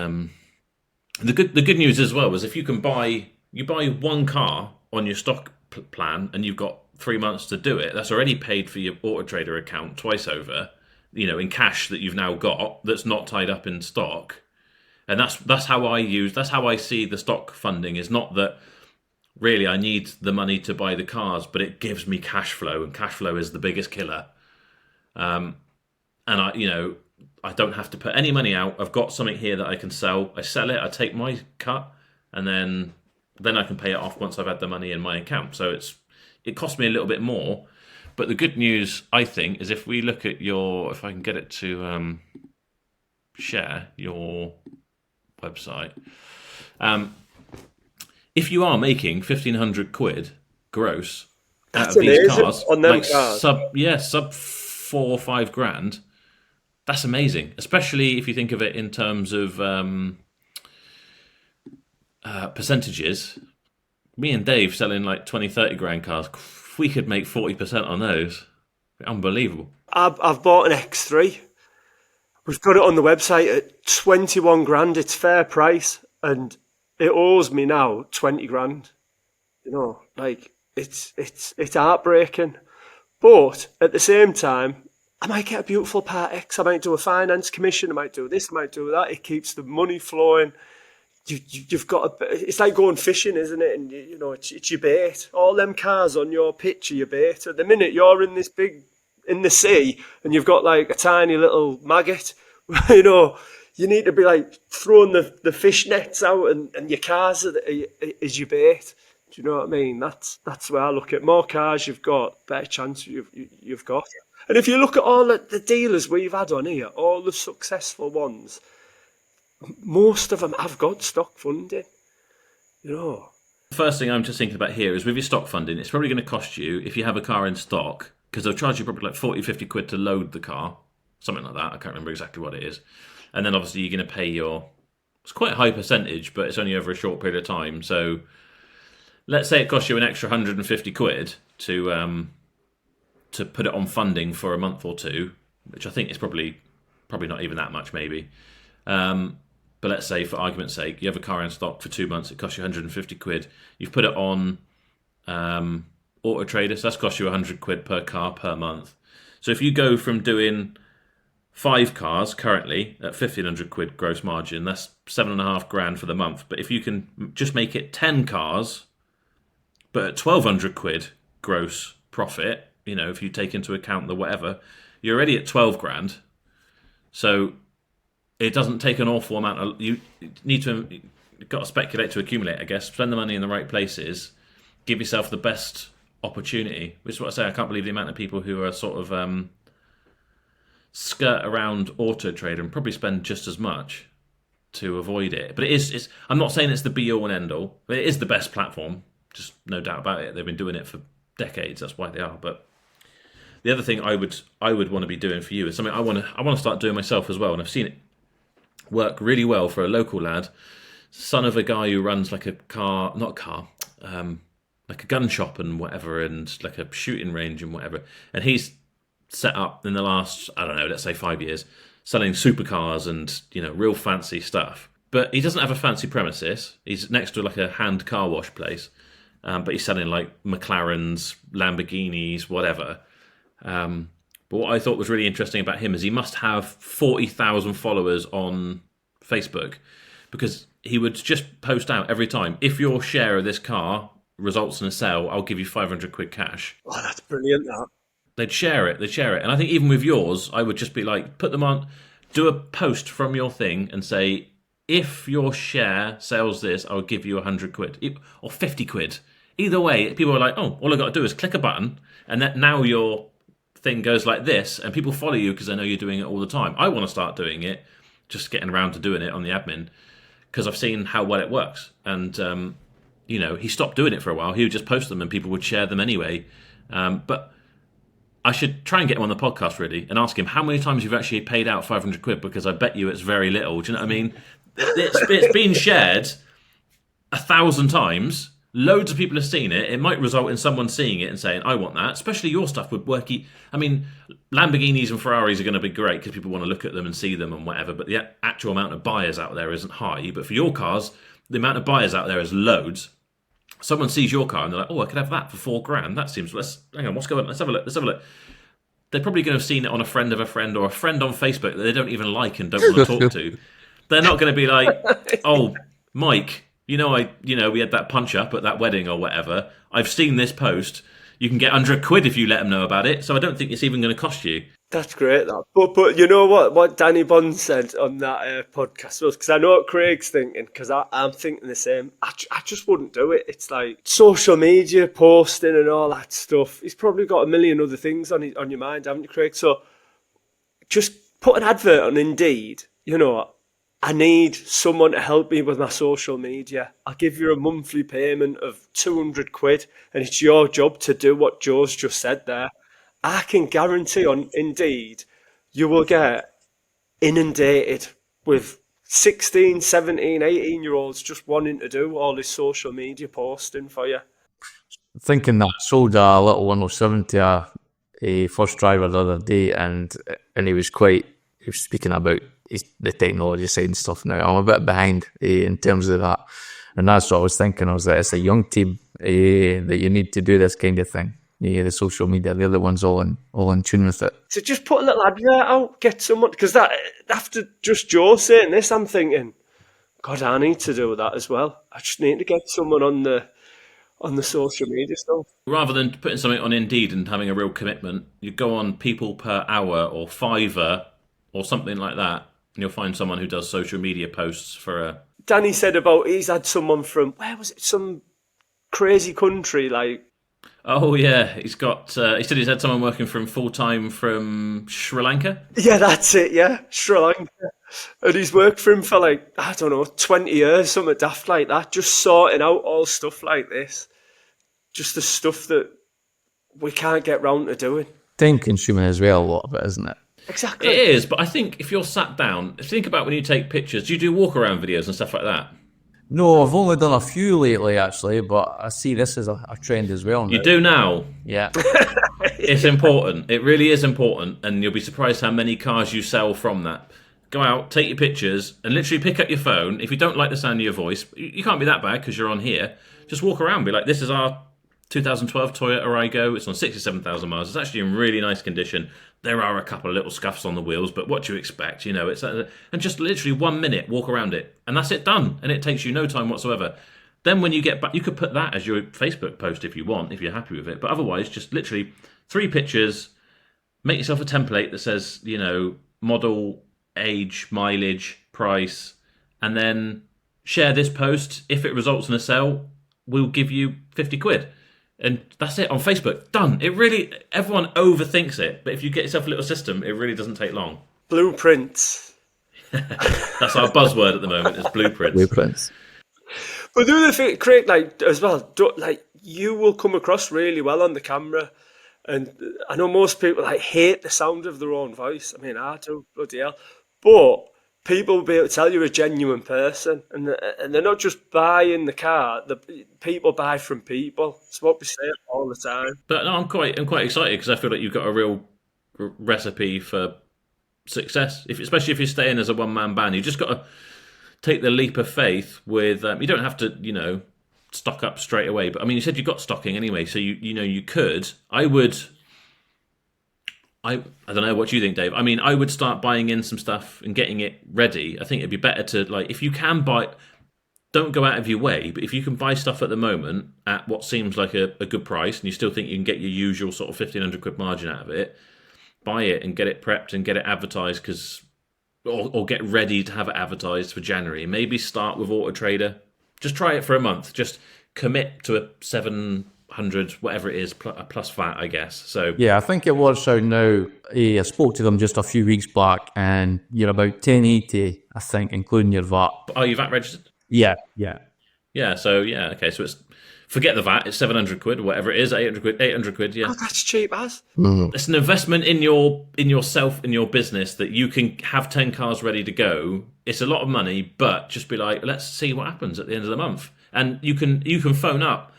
The good news as well is if you buy one car on your stock plan and you've got 3 months to do it, that's already paid for your AutoTrader account twice over, in cash that you've now got that's not tied up in stock. And that's how I see the stock funding. Is not that really I need the money to buy the cars, but it gives me cash flow, and cash flow is the biggest killer. And I don't have to put any money out. I've got something here that I can sell. I sell it, I take my cut, and then I can pay it off once I've had the money in my account. So it costs me a little bit more. But the good news, I think, is if we look at if I can get it to share your website. If you are making 1,500 quid gross out of these cars, on them cars. sub 4 or 5 grand, that's amazing, especially if you think of it in terms of percentages. Me and Dave selling like 20, 30 grand cars, we could make 40% on those. Unbelievable. I've bought an X3. We've got it on the website at 21 grand. It's fair price, and it owes me now 20 grand. It's heartbreaking. But at the same time, I might get a beautiful Part X. I might do a finance commission. I might do this. I might do that. It keeps the money flowing. You've got it's like going fishing, isn't it? And it's your bait. All them cars on your pitch are your bait. At the minute you're in the sea, and you've got like a tiny little maggot. You need to be like throwing the fish nets out, and your cars is your bait. Do you know what I mean? That's where I look at. More cars you've got, better chance you've got. And if you look at all the dealers we've had on here, all the successful ones, most of them have got stock funding. First thing I'm just thinking about here is with your stock funding, it's probably going to cost you, if you have a car in stock, because they'll charge you probably like 40, 50 quid to load the car, something like that. I can't remember exactly what it is. And then obviously you're going to pay it's quite a high percentage, but it's only over a short period of time. So let's say it costs you an extra 150 quid to put it on funding for a month or two, which I think is probably not even that much, maybe. But let's say, for argument's sake, you have a car in stock for 2 months, it costs you 150 quid. You've put it on AutoTrader, so that's cost you 100 quid per car per month. So if you go from doing 5 cars currently at 1,500 quid gross margin, that's 7.5 grand for the month. But if you can just make it 10 cars, but at 1,200 quid gross profit, if you take into account the whatever, you're already at 12 grand. So it doesn't take an awful amount. You've got to speculate to accumulate, I guess. Spend the money in the right places. Give yourself the best opportunity. Which is what I say. I can't believe the amount of people who are sort of skirt around AutoTrader and probably spend just as much to avoid it. But it's. I'm not saying it's the be all and end all. But it is the best platform. Just no doubt about it. They've been doing it for decades. That's why they are. But the other thing I would want to be doing for you is something I want to start doing myself as well. And I've seen it work really well for a local lad, son of a guy who runs like a like a gun shop and whatever, and like a shooting range and whatever. And he's set up in the last, I don't know, let's say 5 years, selling supercars and, real fancy stuff. But he doesn't have a fancy premises. He's next to like a hand car wash place. But he's selling like McLarens, Lamborghinis, whatever. But what I thought was really interesting about him is he must have 40,000 followers on Facebook, because he would just post out every time, if your share of this car results in a sale, I'll give you 500 quid cash. Oh, that's brilliant, that. They'd share it. And I think even with yours, I would just be like, put them on, do a post from your thing and say, if your share sells this, I'll give you 100 quid or 50 quid. Either way, people are like, oh, all I've got to do is click a button, and that now your thing goes like this, and people follow you because they know you're doing it all the time. I want to start doing it, just getting around to doing it on the admin, because I've seen how well it works. And he stopped doing it for a while. He would just post them and people would share them anyway. But I should try and get him on the podcast, really, and ask him how many times you've actually paid out 500 quid, because I bet you it's very little. Do you know what I mean? It's been shared 1,000 times. Loads of people have seen it. It might result in someone seeing it and saying, I want that. Especially your stuff would work. I mean, Lamborghinis and Ferraris are going to be great because people want to look at them and see them and whatever, but the actual amount of buyers out there isn't high. But for your cars, the amount of buyers out there is loads. Someone sees your car and they're like, oh, I could have that for 4 grand. That seems, hang on, what's going on? Let's have a look. They're probably going to have seen it on a friend of a friend or a friend on Facebook that they don't even like and don't want to talk to. They're not going to be like, oh, Mike, we had that punch up at that wedding or whatever. I've seen this post. You can get 100 quid if you let them know about it. So I don't think it's even going to cost you. That's great, that. But you know what Danny Bond said on that podcast was, because I know what Craig's thinking, because I'm thinking the same. I just wouldn't do it. It's like social media, posting and all that stuff. He's probably got a million other things on your mind, haven't you, Craig? So just put an advert on Indeed. I need someone to help me with my social media. I'll give you a monthly payment of 200 quid, and it's your job to do what Joe's just said there. I can guarantee on Indeed, you will get inundated with 16, 17, 18-year-olds just wanting to do all this social media posting for you. Thinking that, sold a little 107 to a first driver the other day, and he was speaking about the technology side and stuff now. I'm a bit behind in terms of that. And that's what I was thinking. I was like, it's a young team that you need to do this kind of thing. The social media, the other one's all in tune with it. So just put a little advert out, get someone, because that after just Joe saying this, I'm thinking, God, I need to do that as well. I just need to get someone on the social media stuff. Rather than putting something on Indeed and having a real commitment, you go on People Per Hour or Fiverr or something like that, and you'll find someone who does social media posts for a... Danny said about he's had someone from, where was it, some crazy country, like... Oh yeah, he's got. He said he's had someone working for him full time from Sri Lanka. Yeah, that's it. Yeah, Sri Lanka. And he's worked for him for like, I don't know, 20 years, something daft like that, just sorting out all stuff like this. Just the stuff that we can't get round to doing. Time consuming as well, a lot of it, isn't it? Exactly. It is, but I think if you're sat down, think about when you take pictures. Do you do walk around videos and stuff like that? No, I've only done a few lately, actually, but I see this as a trend as well now. You do now. Yeah. It's important. It really is important, and you'll be surprised how many cars you sell from that. Go out, take your pictures, and literally pick up your phone. If you don't like the sound of your voice, you can't be that bad because you're on here. Just walk around, be like, this is our 2012 Toyota Aygo. It's on 67,000 miles. It's actually in really nice condition. There are a couple of little scuffs on the wheels, but what do you expect? You know, it's and just literally 1 minute, walk around it, and that's it, done. And it takes you no time whatsoever. Then when you get back, you could put that as your Facebook post if you want, if you're happy with it. But otherwise, just literally 3 pictures, make yourself a template that says, you know, model, age, mileage, price, and then share this post. If it results in a sale, we'll give you 50 quid. And that's it on Facebook. Done. It really, everyone overthinks it, but if you get yourself a little system, it really doesn't take long. Blueprints. That's our buzzword at the moment, is blueprints. Blueprints. But the other thing, Craig, like as well, like you will come across really well on the camera. And I know most people like hate the sound of their own voice. I mean, I do, bloody hell. But people will be able to tell you're a genuine person, and they're not just buying the car. The people buy from people. It's what we say all the time. But no, I'm quite excited because I feel like you've got a real recipe for success. Especially if you're staying as a one-man band, you just got to take the leap of faith. With you don't have to, you know, stock up straight away. But I mean, you said you got stocking anyway, so you know you could. I don't know, what do you think, Dave? I mean, I would start buying in some stuff and getting it ready. I think it'd be better to, like, if you can buy, don't go out of your way, but if you can buy stuff at the moment at what seems like a good price, and you still think you can get your usual sort of 1,500 quid margin out of it, buy it and get it prepped and get it advertised, or get ready to have it advertised for January. Maybe start with AutoTrader. Just try it for a month. Just commit to a 700, whatever it is, plus VAT, I guess. So yeah, I think it works out now. I spoke to them just a few weeks back, and you're about 1080, I think, including your VAT. Are you VAT registered? Yeah. So okay. So it's forget the VAT. It's 700 quid or whatever it is. 800 quid. Yeah, Oh, that's cheap as. It's an investment in yourself, in your business, that you can have 10 cars ready to go. It's a lot of money, but just be like, let's see what happens at the end of the month. And you can phone up.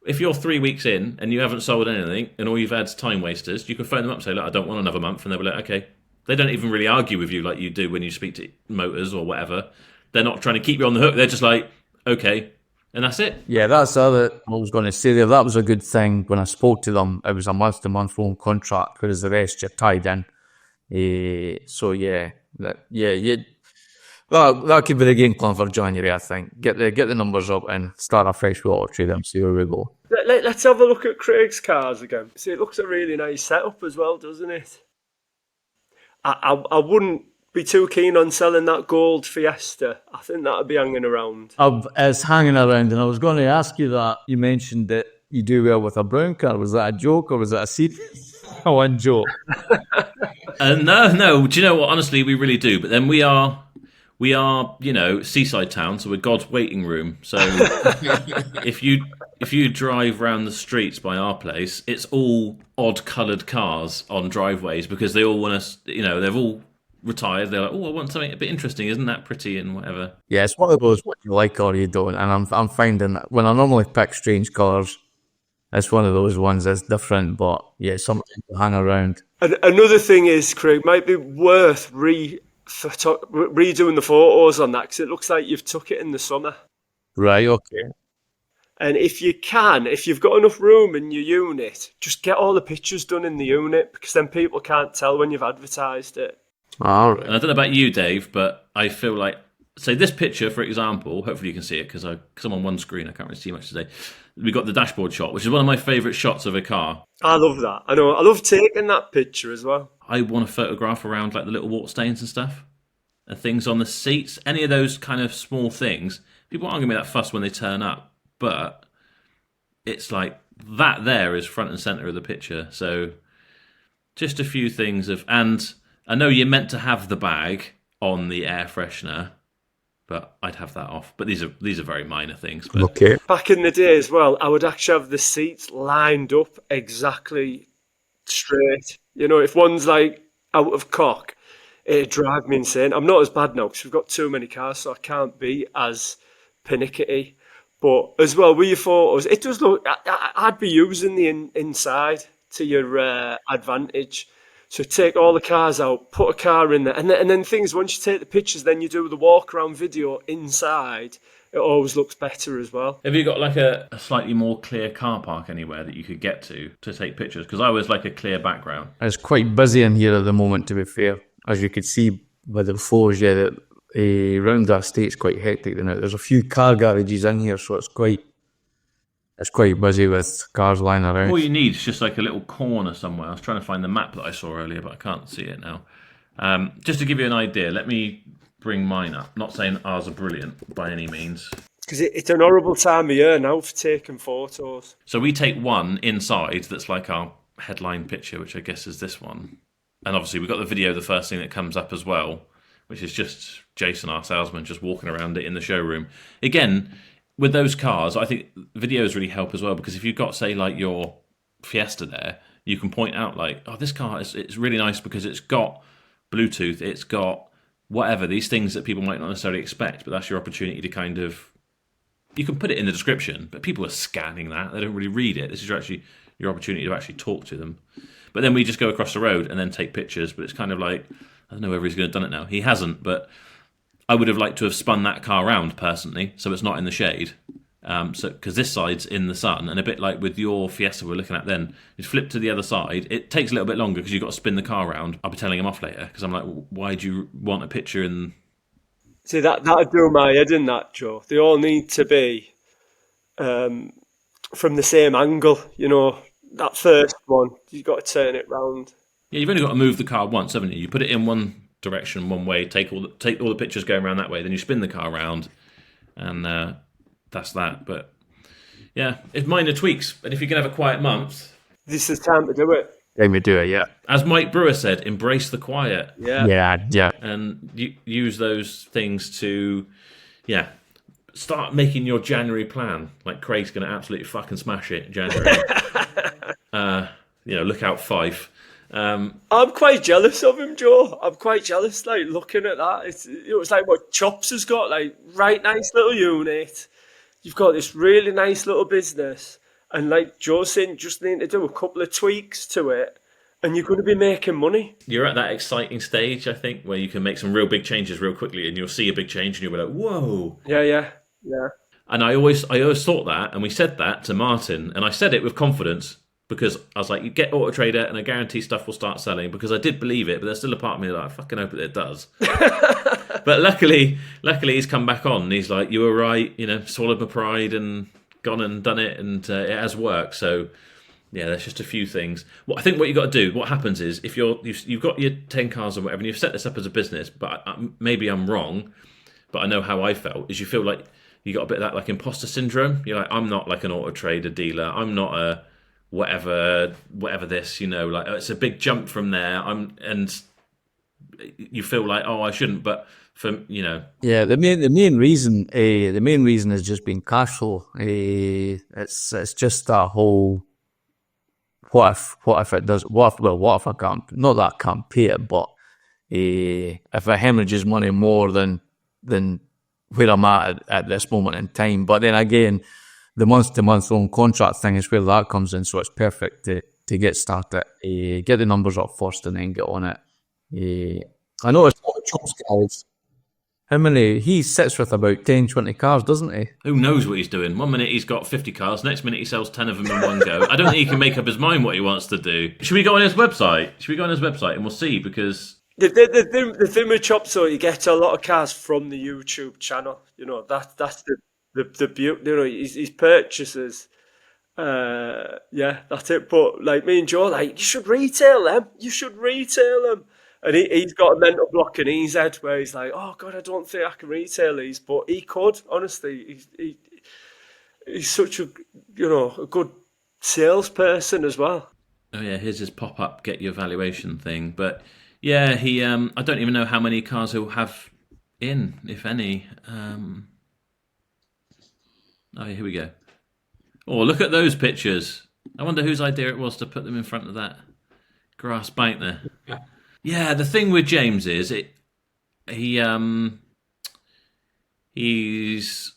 If you're 3 weeks in and you haven't sold anything and all you've had is time wasters, you can phone them up and say, look, I don't want another month. And they'll be like, okay. They don't even really argue with you like you do when you speak to motors or whatever. They're not trying to keep you on the hook. They're just like, okay. And that's it. Yeah, that's the other I was going to say there. That was a good thing when I spoke to them. It was a month-to-month loan contract, whereas the rest you're tied in. So yeah, that could be the game plan for January. I think get the numbers up and start a fresh AutoTrader and see where we go. Let's have a look at Craig's cars again. See, it looks a really nice setup as well, doesn't it? I wouldn't be too keen on selling that gold Fiesta. I think that'd be hanging around. It's hanging around, and I was going to ask you that. You mentioned that you do well with a brown car. Was that a joke or was that a serious one joke? No. Do you know what? Honestly, we really do. But then we are, you know, seaside town, so we're God's waiting room. So if you drive around the streets by our place, it's all odd coloured cars on driveways because they all want us. You know, they've all retired. They're like, oh, I want something a bit interesting. Isn't that pretty and whatever? Yeah, it's one of those what you like or you don't. And I'm finding that when I normally pick strange colours, it's one of those ones that's different. But yeah, something to hang around. And another thing is, Craig, might be worth redoing the photos on that because it looks like you've took it in the summer. Right. Okay. And if you can, if you've got enough room in your unit, just get all the pictures done in the unit because then people can't tell when you've advertised it. All right. And I don't know about you, Dave, but I feel like, say this picture, for example, hopefully you can see it because I'm on one screen, I can't really see much today. We got the dashboard shot, which is one of my favourite shots of a car. I love that. I know. I love taking that picture as well. I want to photograph around like the little water stains and stuff and things on the seats. Any of those kind of small things. People aren't going to be that fussed when they turn up, but it's like that there is front and center of the picture. So just a few things and I know you're meant to have the bag on the air freshener, but I'd have that off. But these are very minor things. But Okay. Back in the day as well, I would actually have the seats lined up exactly straight. If one's like out of cock, it'd drive me insane. I'm not as bad now because we've got too many cars, so I can't be as pernickety. But as well, with your photos, it does look. I'd be using the inside to your advantage. So take all the cars out, put a car in there, and then things. Once you take the pictures, then you do the walk around video inside. It always looks better as well. Have you got like a slightly more clear car park anywhere that you could get to take pictures? Because I always like a clear background. It's quite busy in here at the moment, to be fair. As you could see by the photos, that around that estate's quite hectic now. There's a few car garages in here, so it's quite busy with cars lying around. All you need is just like a little corner somewhere. I was trying to find the map that I saw earlier, but I can't see it now. Just to give you an idea, let me bring mine up. Not saying ours are brilliant by any means. Because it's an horrible time of year now for taking photos. So we take one inside that's like our headline picture, which I guess is this one. And obviously we've got the video, the first thing that comes up as well, which is just Jason, our salesman, just walking around it in the showroom. Again, with those cars, I think videos really help as well, because if you've got, say, like your Fiesta there, you can point out like, oh, this car it's really nice because it's got Bluetooth, it's got whatever, these things that people might not necessarily expect, but that's your opportunity to kind of, you can put it in the description, but people are scanning that, they don't really read it. This is your opportunity to actually talk to them. But then we just go across the road and then take pictures, but it's kind of like, I don't know whether he's going to have done it now. He hasn't, but I would have liked to have spun that car around personally, so it's not in the shade. Because this side's in the sun, and a bit like with your Fiesta we're looking at then, you flip to the other side. It takes a little bit longer because you've got to spin the car around. I'll be telling him off later because I'm like, why do you want a picture in? See, that'd do my head in that, Joe. They all need to be from the same angle, that first one. You've got to turn it round. Yeah, you've only got to move the car once, haven't you? You put it in one direction, one way, take all the pictures going around that way, then you spin the car around, and that's that. But yeah, it's minor tweaks. And if you can have a quiet month, this is time to do it. Time to do it, yeah. As Mike Brewer said, embrace the quiet. Yeah. And use those things to, start making your January plan. Like Craig's going to absolutely fucking smash it in January. Look out, Fife. I'm quite jealous of him, Joe. I'm quite jealous, like, looking at that. It's like what Chops has got, like, right nice little unit. You've got this really nice little business. And like Joe's saying, just need to do a couple of tweaks to it, and you're going to be making money. You're at that exciting stage, I think, where you can make some real big changes real quickly, and you'll see a big change, and you'll be like, whoa. Yeah. And I always thought that, and we said that to Martin, and I said it with confidence, because I was like, you get AutoTrader and I guarantee stuff will start selling, because I did believe it, but there's still a part of me that I fucking hope that it does. But luckily he's come back on and he's like, you were right, swallowed my pride and gone and done it, and it has worked. So yeah, there's just a few things. I think what you got to do, what happens is, if you've got your 10 cars or whatever and you've set this up as a business, but maybe I'm wrong, but I know how I felt, is you feel like you got a bit of that like imposter syndrome. You're like, I'm not like an AutoTrader dealer, I'm not a whatever this, like it's a big jump from there. And you feel like, oh, I shouldn't, but Yeah, the main reason is just being cash flow. It's just that whole what if it does, what if I can't, not that I can't pay it, but if it hemorrhages money more than where I'm at this moment in time. But then again, the month-to-month loan contract thing is where that comes in, so it's perfect to get started. Get the numbers up first and then get on it. I noticed all the Chops guys, he sits with about 10, 20 cars, doesn't he? Who knows what he's doing? One minute he's got 50 cars, next minute he sells 10 of them in one go. I don't think he can make up his mind what he wants to do. Should we go on his website? And we'll see, because the thing with Chops, so you get a lot of cars from the YouTube channel. That's the beauty. His purchases. That's it. But like me and Joe, like, you should retail them. And he's got a mental block in his head where he's like, oh God, I don't think I can retail these, but he could. Honestly, he's such a good salesperson as well. Oh yeah, here's his pop-up get your valuation thing. But yeah, he I don't even know how many cars he'll have in, if any. Oh, here we go. Oh, look at those pictures. I wonder whose idea it was to put them in front of that grass bank there. Yeah, the thing with James is he's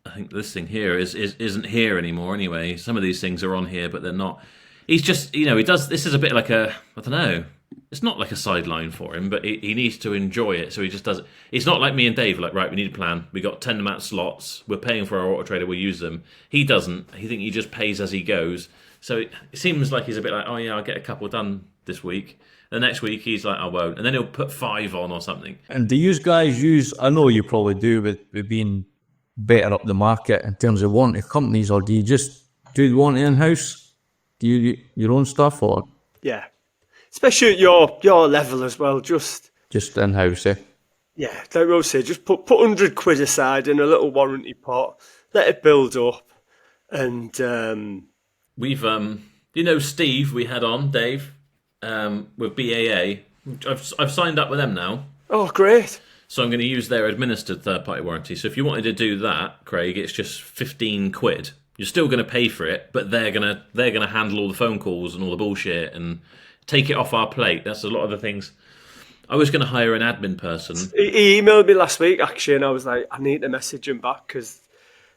I think this thing here isn't here anymore anyway. Some of these things are on here, but they're not. He's just, he does, this is a bit like I don't know, it's not like a sideline for him, but he needs to enjoy it, so he just does it. It's not like me and Dave, like, right, we need a plan, we got 10 amount of slots, we're paying for our AutoTrader, we'll use them. He doesn't. He just pays as he goes. So it seems like he's a bit like, oh yeah, I'll get a couple done this week. The next week he's like, I won't. And then he'll put 5 on or something. And do you guys use, I know you probably do, with being better up the market in terms of warranty companies, or do you just do the warranty in-house? Do you your own stuff, or? Yeah. Especially at your level as well, just in-house, eh? Yeah, like Rose said, just put 100 quid aside in a little warranty pot, let it build up, and we've Steve we had on, Dave, with BAA. I've signed up with them now. Oh, great. So I'm going to use their administered third-party warranty. So if you wanted to do that, Craig, it's just 15 quid. You're still going to pay for it, but they're gonna handle all the phone calls and all the bullshit and take it off our plate. That's a lot of the things. I was going to hire an admin person. He emailed me last week, actually, and I was like, I need to message him back because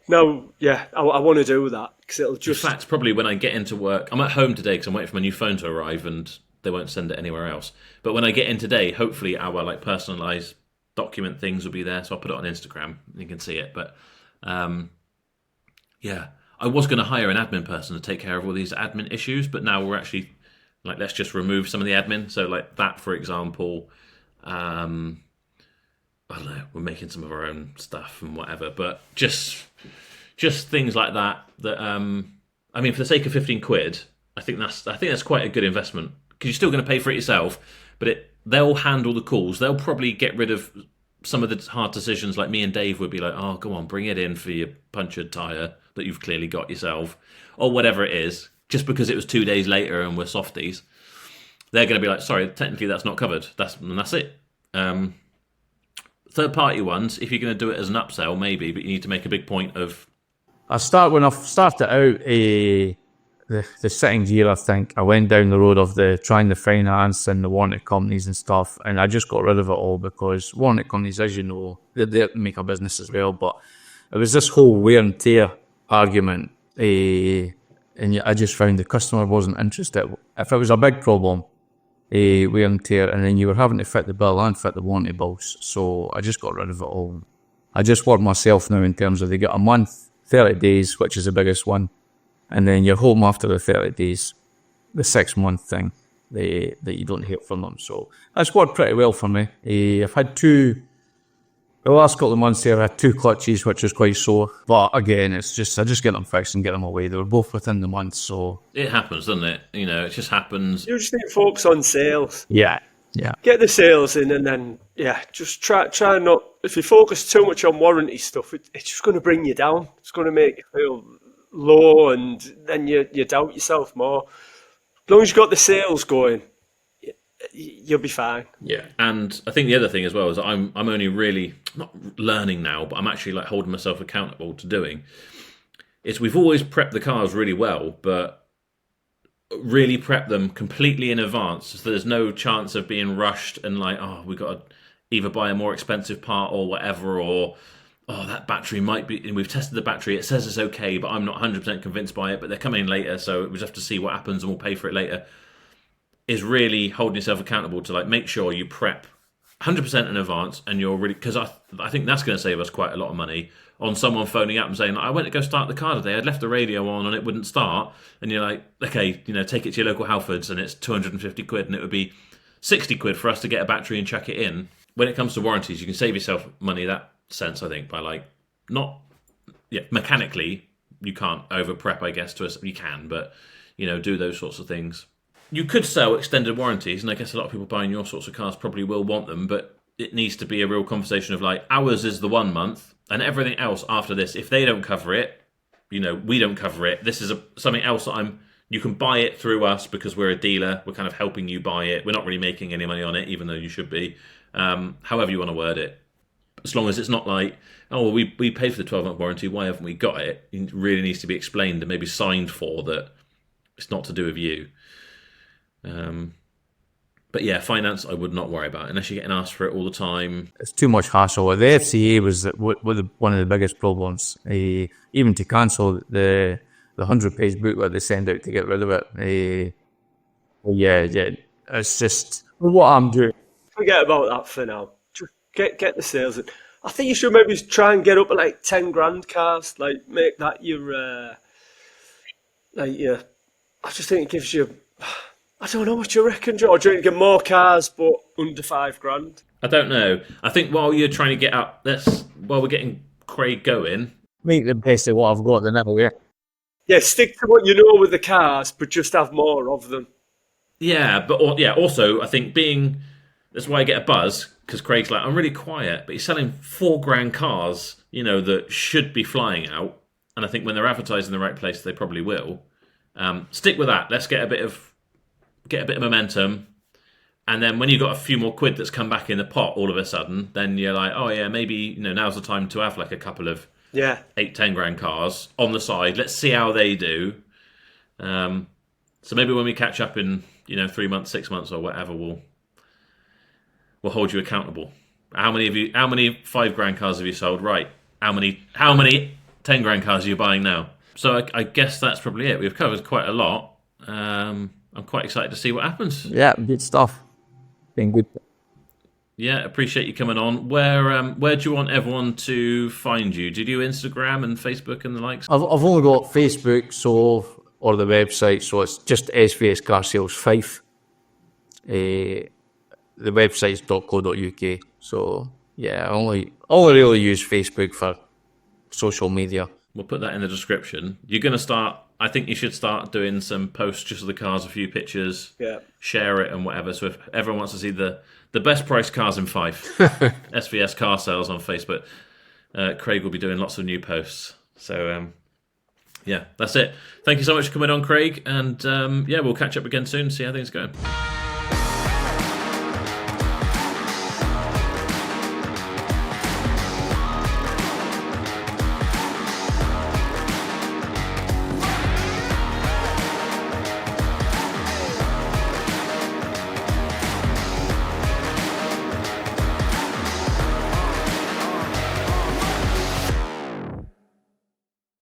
no, yeah, I want to do that because it'll just. In fact, probably when I get into work, I'm at home today because I'm waiting for my new phone to arrive and they won't send it anywhere else. But when I get in today, hopefully our personalised document things will be there, so I'll put it on Instagram. You can see it, but yeah. I was going to hire an admin person to take care of all these admin issues, but now we're actually like, let's just remove some of the admin. So like that, for example, I don't know, we're making some of our own stuff and whatever, but just things like that. I mean, for the sake of 15 quid, I think that's quite a good investment because you're still going to pay for it yourself, but they'll handle the calls. They'll probably get rid of some of the hard decisions. Like me and Dave would be like, oh, go on, bring it in for your punctured tyre that you've clearly got yourself, or whatever it is, just because it was 2 days later and we're softies. They're going to be like, sorry, technically that's not covered. That's it. Third-party ones, if you're going to do it as an upsell, maybe, but you need to make a big point of... When I started out the second year, I think, I went down the road of trying the finance and the warranty companies and stuff, and I just got rid of it all because warranty companies, as you know, they're there to make a business as well, but it was this whole wear and tear argument, and I just found the customer wasn't interested. If it was a big problem, wear and tear, and then you were having to fit the bill and fit the warranty bills, so I just got rid of it all. I just work myself now in terms of they get a month, 30 days, which is the biggest one, and then you're home after the 30 days, the 6-month thing that you don't hear from them. So that's worked pretty well for me. I've had the last couple of months here, I had 2 clutches, which was quite sore. But again, I just get them fixed and get them away. They were both within the month, so... It happens, doesn't it? It just happens. You just need to focus on sales. Yeah. Get the sales in, and then, just try not... If you focus too much on warranty stuff, it's just going to bring you down. It's going to make you feel low, and then you doubt yourself more. As long as you've got the sales going, you'll be fine. Yeah, and I think the other thing as well is I'm only really not learning now, but I'm actually like holding myself accountable to doing. Is we've always prepped the cars really well, but really prep them completely in advance, so there's no chance of being rushed and like, oh, we got to either buy a more expensive part or whatever, or oh, that battery might be, and we've tested the battery, it says it's okay, but I'm not 100% convinced by it, but they're coming in later, so we just have to see what happens and we'll pay for it later. Is really holding yourself accountable to like make sure you prep 100% in advance, and you're really, because I think that's going to save us quite a lot of money on someone phoning up and saying, I went to go start the car today, I'd left the radio on and it wouldn't start, and you're like, okay, take it to your local Halfords and it's 250 quid, and it would be 60 quid for us to get a battery and chuck it in. When it comes to warranties, you can save yourself money that sense, I think, by like mechanically you can't over prep, I guess, you can, but do those sorts of things. You could sell extended warranties, and I guess a lot of people buying your sorts of cars probably will want them, but it needs to be a real conversation of like, ours is the 1 month, and everything else after this, if they don't cover it, we don't cover it. This is something else that you can buy it through us because we're a dealer. We're kind of helping you buy it. We're not really making any money on it, even though you should be. However you want to word it. As long as it's not like, oh, well, we paid for the 12-month warranty, why haven't we got it? It really needs to be explained and maybe signed for that it's not to do with you. But yeah, finance I would not worry about unless you're getting asked for it all the time. It's too much hassle. The FCA was one of the biggest problems. Even to cancel the 100-page booklet they send out to get rid of it. Yeah, it's just what I'm doing. Forget about that for now. Just get the sales in. I think you should maybe try and get up at like 10 grand cars. Like make that your I just think it gives you. I don't know what you reckon, George. You get more cars, but under 5 grand. I don't know. I think while you're trying to get up, while we're getting Craig going, make the best of what I've got. The never way. Yeah, stick to what you know with the cars, but just have more of them. Yeah, but also I think that's why I get a buzz, because Craig's like, I'm really quiet, but he's selling 4 grand cars, that should be flying out. And I think when they're advertised in the right place, they probably will. Stick with that. Let's get a bit of momentum. And then when you've got a few more quid that's come back in the pot all of a sudden, then you're like, oh yeah, maybe now's the time to have like a couple of 8-10 grand cars on the side. Let's see how they do. So maybe when we catch up in 3 months, 6 months, or whatever, we'll hold you accountable. How many 5 grand cars have you sold? Right. How many 10 grand cars are you buying now? So I guess that's probably it. We've covered quite a lot. I'm quite excited to see what happens. Yeah, good stuff. Been good. Yeah, appreciate you coming on. Where do you want everyone to find you? Do you do Instagram and Facebook and the likes? I've only got Facebook, or the website, so it's just SVS Car Sales 5. The website's .co.uk. So yeah, I only really use Facebook for social media. We'll put that in the description. You're going to start. I think you should start doing some posts just of the cars, a few pictures, share it and whatever. So if everyone wants to see the best priced cars in Fife, SVS Car Sales on Facebook, Craig will be doing lots of new posts. So yeah, that's it. Thank you so much for coming on, Craig. And we'll catch up again soon, see how things go.